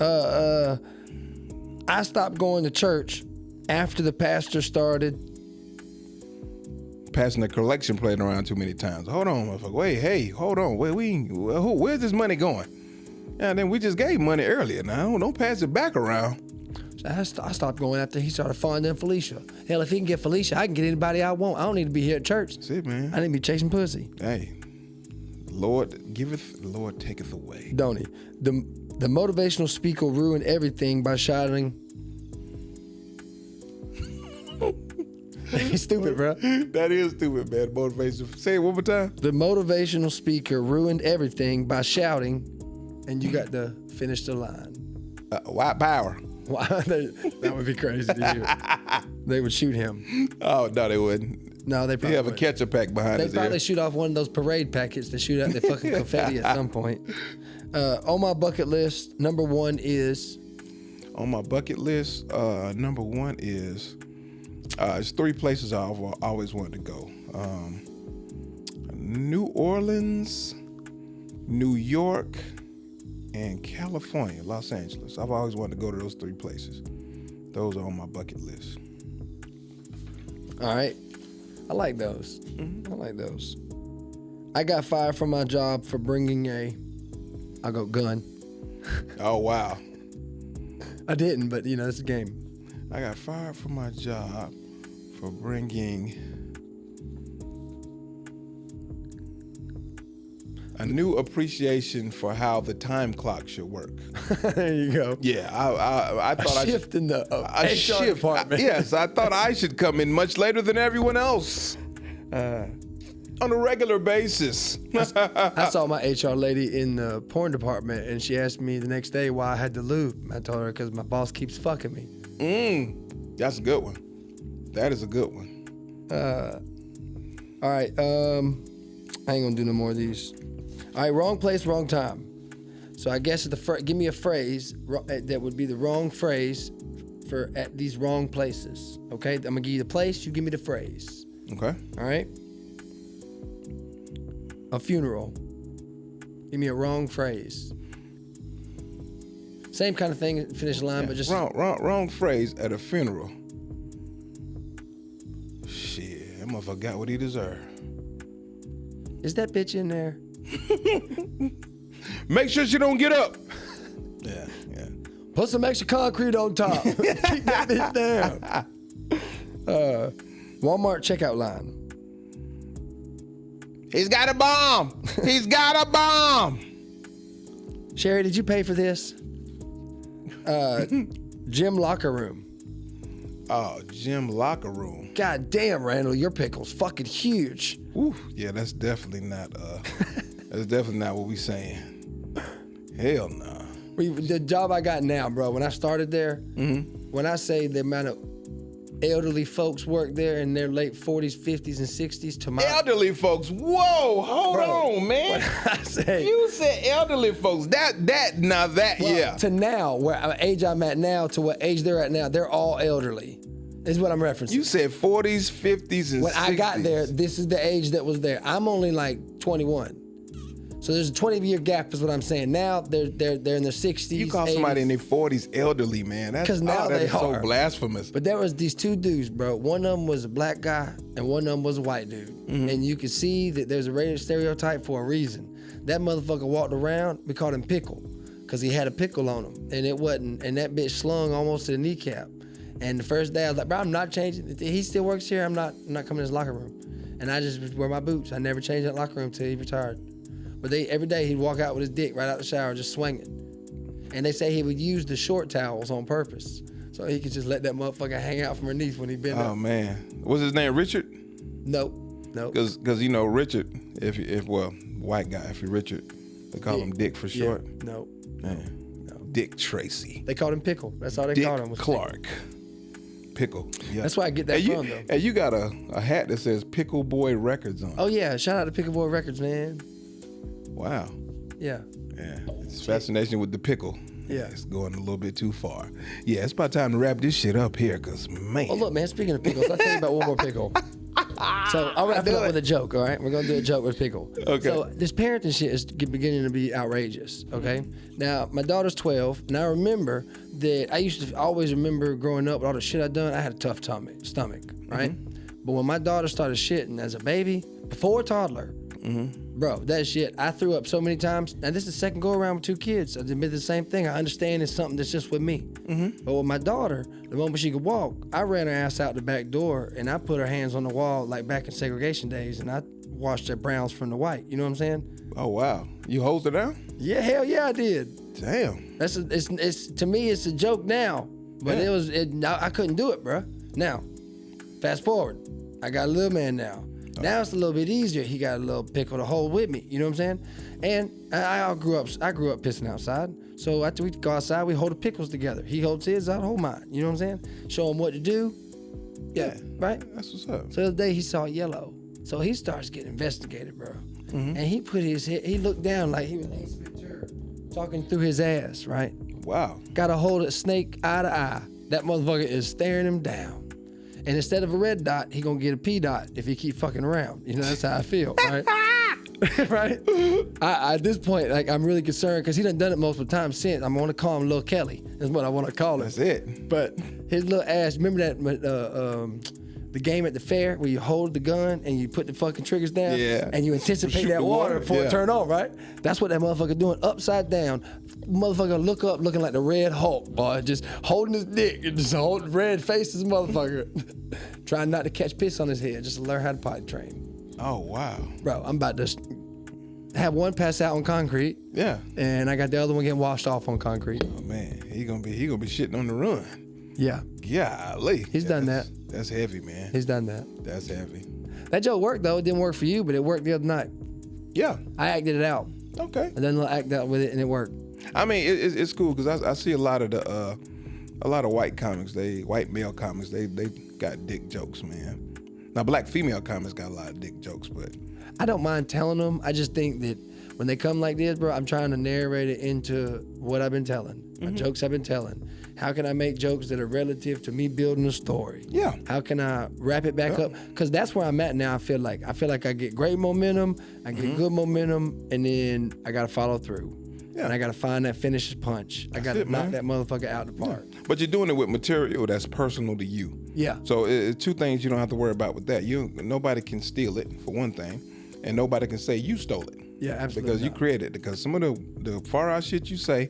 B: I stopped going to church after the pastor started
A: passing the collection plate around too many times. Hold on, motherfucker. Wait, hey, hold on. Where's this money going? Yeah, then we just gave money earlier. Now don't pass it back around.
B: I stopped going after he started fondling Felicia. Hell, if he can get Felicia, I can get anybody I want. I don't need to be here at church.
A: That's it, man.
B: I need to be chasing pussy.
A: Hey, Lord giveth, the Lord taketh away.
B: Don't he? The motivational speaker ruined everything by shouting. He's stupid, bro.
A: That is stupid, man. Motivation. Say it one more time.
B: The motivational speaker ruined everything by shouting, and you got to finish the line.
A: White power.
B: That would be crazy to hear. They would shoot him.
A: Oh, no, they wouldn't.
B: No, they probably
A: have a catcher pack behind his ear.
B: They probably shoot off one of those parade packets that shoot out the fucking confetti at some point. On my bucket list, number 1 is...
A: On my bucket list, number 1 is... it's 3 places I've always wanted to go. New Orleans, New York, and California, Los Angeles. I've always wanted to go to those 3 places. Those are on my bucket list.
B: All right. I like those.
A: Mm-hmm.
B: I like those. I got fired from my job for bringing gun.
A: Oh, wow.
B: I didn't, but it's a game.
A: I got fired from my job for bringing a new appreciation for how the time clock should work.
B: There you go.
A: Yeah, I thought
B: A shift in the
A: a
B: HR
A: shift.
B: department.
A: Yes, I thought I should come in much later than everyone else on a regular basis.
B: I saw my HR lady in the porn department, and she asked me the next day why I had to lube. I told her because my boss keeps fucking me.
A: That's a good one. That is a good one.
B: All right. I ain't gonna do no more of these. All right. Wrong place, wrong time. So I guess give me a phrase that would be the wrong phrase for at these wrong places. Okay. I'm gonna give you the place. You give me the phrase.
A: Okay.
B: All right. A funeral. Give me a wrong phrase. Same kind of thing, finish line,
A: Yeah,
B: but just
A: wrong phrase at a funeral. Shit, that motherfucker got what he deserved.
B: Is that bitch in there?
A: Make sure she don't get up. Yeah.
B: Put some extra concrete on top. Keep that bitch down. Walmart checkout line.
A: He's got a bomb. He's got a bomb.
B: Sherry, did you pay for this? Gym locker room.
A: Oh, gym locker room.
B: God damn, Randall, your pickle's fucking huge.
A: Whew. Yeah, that's definitely not what we saying. Hell no. Nah.
B: The job I got now, bro, when I started there, when I say the amount of elderly folks work there in their late 40s, 50s, and 60s to my...
A: Elderly folks. Whoa, hold on, man.
B: I say...
A: You said elderly folks. Yeah.
B: To now, where age I'm at now, to what age they're at now, they're all elderly. Is what I'm referencing.
A: You said 40s, 50s, and 60s.
B: When I got there, this is the age that was there. I'm only like 21. So there's a 20-year gap is what I'm saying. Now they're in their 60s.
A: You call
B: 80s.
A: somebody in their 40s elderly, man. That's
B: now
A: that
B: they
A: is so
B: are.
A: blasphemous.
B: But there was these 2 dudes, bro. One of them was a black guy, and one of them was a white dude. And you could see that there's a racial stereotype for a reason. That motherfucker walked around, we called him Pickle, because he had a pickle on him, and that bitch slung almost to the kneecap. And the first day I was like, bro, I'm not changing. He still works here. I'm not coming in his locker room. And I just wear my boots. I never changed that locker room till he retired. But every day he'd walk out with his dick right out the shower, just swinging. And they say he would use the short towels on purpose, so he could just let that motherfucker hang out from underneath when he bent up.
A: Oh man, what's his name? Richard?
B: Nope.
A: Because Richard, if white guy, if you're Richard, they call him Dick for short.
B: Nope.
A: Man. No. Dick Tracy.
B: They called him Pickle. That's all they
A: Dick
B: called him.
A: Clark. Pickle. Yeah.
B: That's where I get that from, though.
A: And you got a hat that says Pickle Boy Records on it.
B: Oh yeah, shout out to Pickle Boy Records, man.
A: Wow.
B: Yeah.
A: Yeah. It's fascination with the pickle.
B: Yeah.
A: It's going a little bit too far. Yeah, it's about time to wrap this shit up here, because, man.
B: Oh, look, man, speaking of pickles, I'll tell you about one more pickle. So I'll wrap it up with a joke, all right? We're going to do a joke with pickle.
A: Okay.
B: So this parenting shit is beginning to be outrageous, okay? Now, my daughter's 12, and I remember that I used to always remember growing up with all the shit I'd done, I had a tough stomach, right? But when my daughter started shitting as a baby, before a toddler, bro, that shit, I threw up so many times. Now, this is the second go around with 2 kids. I admit the same thing. I understand it's something that's just with me. But with my daughter, the moment she could walk, I ran her ass out the back door and I put her hands on the wall like back in segregation days, and I washed the browns from the white. You know what I'm saying?
A: Oh, wow. You hosed her down?
B: Yeah, hell yeah, I did.
A: Damn.
B: It's to me, it's a joke now, but I couldn't do it, bro. Now, fast forward, I got a little man now. Now it's a little bit easier. He got a little pickle to hold with me. You know what I'm saying? And I grew up pissing outside. So after we go outside, we hold the pickles together. He holds his, I hold mine. You know what I'm saying? Show him what to do. Yeah, right?
A: That's what's up.
B: So the other day he saw yellow. So he starts getting investigated, bro. And he put his head, he looked down like he was Ace Ventura, talking through his ass, right?
A: Wow.
B: Got to hold a snake eye to eye. That motherfucker is staring him down. And instead of a red dot, he gonna get a P dot if he keep fucking around. You know, that's how I feel, right? right? At this point, like I'm really concerned because he done it multiple times since. I'm gonna call him Lil Kelly. That's what I want to call him.
A: That's it.
B: But his little ass. Remember that the game at the fair where you hold the gun and you put the fucking triggers down, and you anticipate
A: Shoot
B: that
A: the
B: water before it turn on, right? That's what that motherfucker doing upside down. Motherfucker look up looking like the Red Hulk, boy, just holding his dick and just holding red faces, motherfucker. Trying not to catch piss on his head, just to learn how to potty train.
A: Oh wow,
B: bro, I'm about to have one pass out on concrete.
A: Yeah,
B: and I got the other one getting washed off on concrete.
A: Oh man, he gonna be shitting on the run.
B: Yeah,
A: golly,
B: he's done that.
A: That's heavy, man.
B: He's done that.
A: That's heavy.
B: That joke worked though. It didn't work for you, but it worked the other night.
A: Yeah,
B: I acted it out.
A: Okay,
B: and then I'll act out with it, and it worked.
A: I mean, it's cool because I see a lot of white comics, white male comics, they got dick jokes, man. Now black female comics got a lot of dick jokes, but
B: I don't mind telling them. I just think that when they come like this, bro, I'm trying to narrate it into what I've been telling, my jokes I've been telling. How can I make jokes that are relative to me building a story?
A: Yeah.
B: How can I wrap it back up? Because that's where I'm at now. I feel like I get great momentum, I get good momentum, and then I got to follow through. Yeah. And I got to find that finisher's punch. I got to knock that motherfucker out the park.
A: Yeah. But you're doing it with material that's personal to you.
B: Yeah.
A: So it's two things you don't have to worry about with that. Nobody can steal it, for one thing, and nobody can say you stole it.
B: Yeah, absolutely.
A: Because you created it. Because some of the far out shit you say,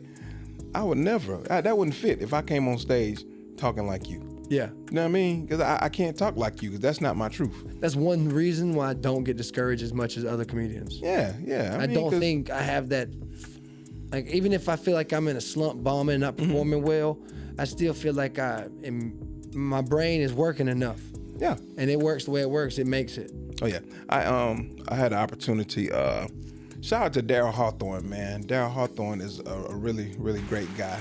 A: I would never. That wouldn't fit if I came on stage talking like you.
B: Yeah.
A: You know what I mean? Because I can't talk like you because that's not my truth.
B: That's one reason why I don't get discouraged as much as other comedians.
A: Yeah.
B: I don't think I have that. Like, even if I feel like I'm in a slump bombing and not performing well, I still feel like my brain is working enough.
A: Yeah.
B: And it works the way it works. It makes it.
A: Oh, yeah. I had an opportunity. Shout out to Daryl Hawthorne, man. Daryl Hawthorne is a really, really great guy.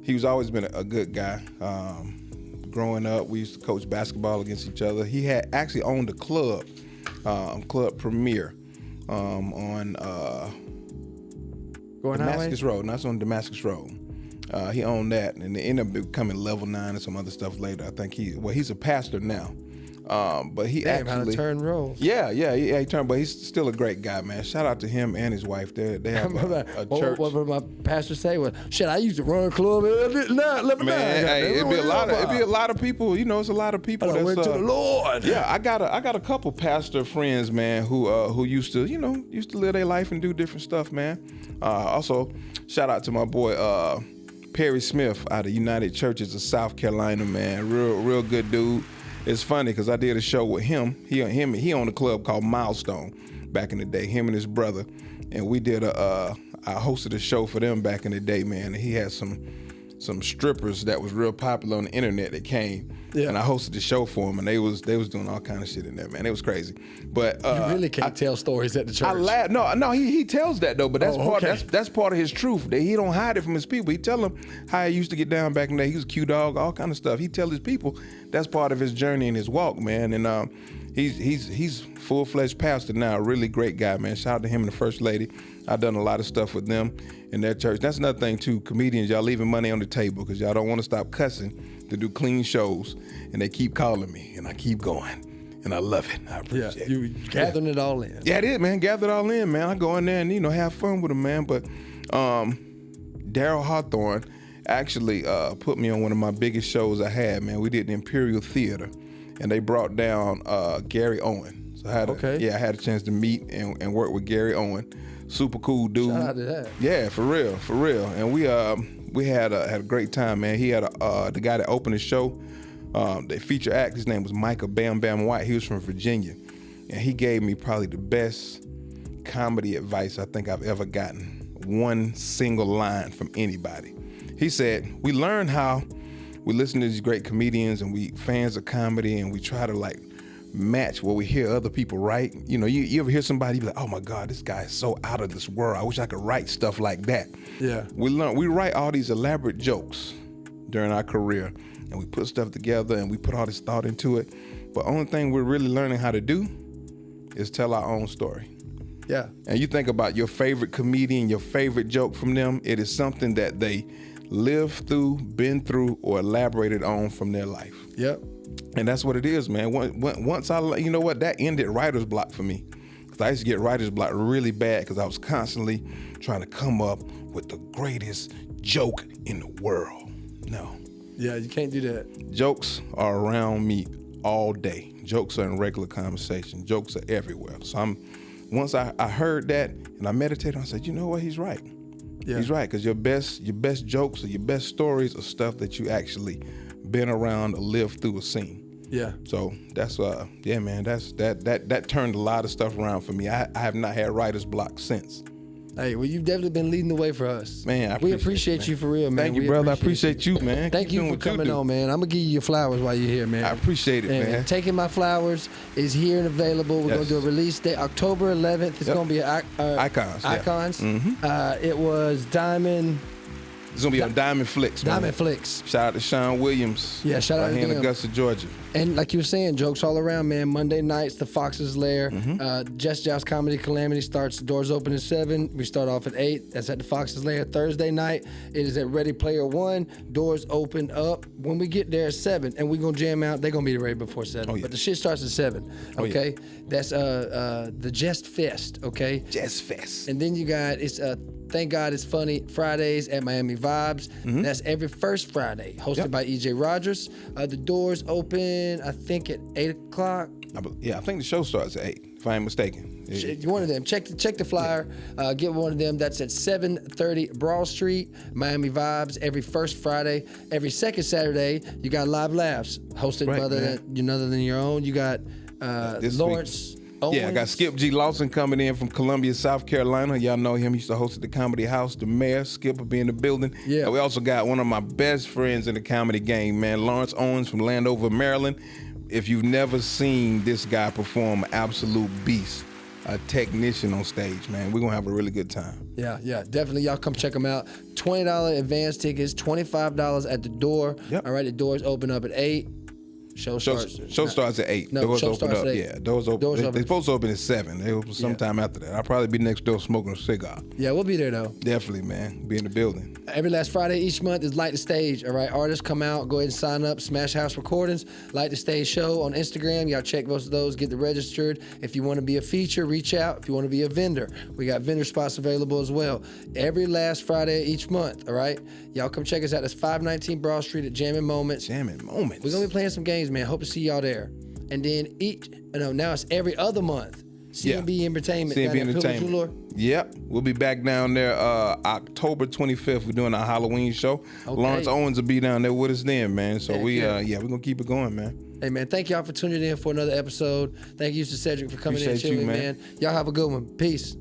A: He's always been a good guy. Growing up, we used to coach basketball against each other. He had actually owned a club, Club Premier, on Damascus Road. And that's on Damascus Road. He owned that, and it ended up becoming Level 9 and some other stuff later. I think he's a pastor now. But he
B: actually how to turn roles.
A: Yeah, he turned, but he's still a great guy, man. Shout out to him and his wife. They have a church.
B: What did my pastor say? Well, shit, I used to run a club.
A: Man, it'd be a lot of people. You know, it's a lot of people that
B: went to the Lord.
A: Yeah, I got a couple pastor friends, man, who used to live their life and do different stuff, man. Also, shout out to my boy Perry Smith out of United Churches of South Carolina, man. Real good dude. It's funny because I did a show with him. He owned a club called Milestone back in the day. Him and his brother, and we did I hosted a show for them back in the day, man. And he had some strippers that was real popular on the internet that came, and I hosted the show for them, and they was doing all kind of shit in there, man. It was crazy. But
B: you really can't tell stories at the church.
A: I laugh. No, he tells that though, but that's part of his truth. That he don't hide it from his people. He tell them how he used to get down back in the day. He was a Q dog, all kind of stuff. He tell his people that's part of his journey and his walk, man. And he's full-fledged pastor now. A really great guy, man. Shout out to him and the First Lady. I've done a lot of stuff with them in their church. That's another thing too. Comedians, y'all leaving money on the table because y'all don't want to stop cussing to do clean shows, and they keep calling me, and I keep going, and I love it. I appreciate it.
B: You gathering it all in.
A: Yeah, it is, man. Gather it all in, man. I go in there and have fun with them, man. But Daryl Hawthorne actually put me on one of my biggest shows I had, man. We did the Imperial Theater, and they brought down Gary Owen. So I had a chance to meet and work with Gary Owen. Super cool dude.
B: Shout out to that.
A: Yeah, for real. And we had a great time, man. He had the guy that opened the show, the feature act. His name was Michael Bam Bam White. He was from Virginia, and he gave me probably the best comedy advice I think I've ever gotten. One single line from anybody. He said, "We learn how we listen to these great comedians, and we fans of comedy, and we try to match what we hear other people write. You know, you ever hear somebody be like, oh my God, this guy is so out of this world. I wish I could write stuff like that.
B: Yeah.
A: We write all these elaborate jokes during our career, and we put stuff together and we put all this thought into it. But only thing we're really learning how to do is tell our own story.
B: Yeah. And
A: you think about your favorite comedian, your favorite joke from them, it is something that they lived through, been through, or elaborated on from their life.
B: Yep.
A: And that's what it is, man. Once that ended writer's block for me. Because I used to get writer's block really bad because I was constantly trying to come up with the greatest joke in the world. No.
B: Yeah, you can't do that.
A: Jokes are around me all day. Jokes are in regular conversation. Jokes are everywhere. So once I heard that and I meditated, I said, you know what, he's right. Yeah. He's right, because your best jokes or your best stories are stuff that you actually been around or lived through or seen.
B: Yeah.
A: So that's yeah, man. That turned a lot of stuff around for me. I have not had writer's block since.
B: Hey, well, you've definitely been leading the way for us.
A: Man,
B: we appreciate you for real, man.
A: Thank you, brother. I appreciate you, man.
B: Thank you for coming on, man. I'm going to give you your flowers while you're here, man.
A: I appreciate it, man.
B: Taking My Flowers is here and available. We're going to do a release date, October 11th. It's going to be
A: Icons.
B: Icons.
A: Yeah. Mm-hmm.
B: It was Diamond.
A: It's going to be on Diamond Flicks, man.
B: Diamond Flicks.
A: Shout out to Sean Williams.
B: Yeah, shout out to him.
A: in Augusta, Georgia.
B: And like you were saying, jokes all around, man. Monday nights, the Fox's Lair. Just Joust Comedy Calamity starts. Doors open at 7. We start off at 8. That's at the Fox's Lair. Thursday night, it is at Ready Player One. Doors open up when we get there at 7, and we're gonna jam out. They're gonna be ready before 7.
A: Oh, yeah.
B: But the shit starts at 7. Okay, that's the Jest Fest. Okay,
A: Jest Fest.
B: and then you got Thank God It's Funny Fridays at Miami Vibes. That's every first Friday, hosted by EJ Rogers. The doors open, I think, at 8 o'clock.
A: I think the show starts at 8, if I ain't mistaken.
B: One of them. Check the flyer. Get one of them. That's at 730 Broad Street, Miami Vibes. Every first Friday, every second Saturday, you got Live Laughs hosted by none other than your own. You got Lawrence.
A: Yeah, I got Skip G. Lawson coming in from Columbia, South Carolina. Y'all know him. He used to host at the Comedy House. The mayor, Skip, will be in the building.
B: Yeah.
A: And we also got one of my best friends in the comedy game, man, Lawrence Owens from Landover, Maryland. If you've never seen this guy perform, absolute beast, a technician on stage, man. We're going to have a really good time.
B: Yeah, definitely. Y'all come check them out. $20 advance tickets, $25 at the door.
A: Yep.
B: All right, the doors open up at 8. Show starts
A: at 8.
B: No,
A: doors
B: show
A: open
B: starts
A: up.
B: at 8.
A: Yeah, doors open. They're supposed to open at 7. They open sometime after that. I'll probably be next door smoking a cigar.
B: Yeah, we'll be there though.
A: Definitely, man. Be in the building.
B: Every last Friday each month is Light the Stage. All right, artists come out, go ahead and sign up. Smash House Recordings, Light the Stage show on Instagram. Y'all check most of those, get registered. If you want to be a feature, reach out. If you want to be a vendor, we got vendor spots available as well. Every last Friday each month. All right, y'all come check us out. It's 519 Broad Street at Jammin' Moments.
A: Jammin' Moments.
B: We're gonna be playing some games, man. Hope to see y'all there. And then now it's every other month. CNB Entertainment.
A: CNB Entertainment. Yep. We'll be back down there October 25th. We're doing our Halloween show. Okay. Lawrence Owens will be down there with us then, man. So we're going to keep it going, man.
B: Hey, man, thank y'all for tuning in for another episode. Thank you, Saseddrick, for coming in and chilling, man. Y'all have a good one. Peace.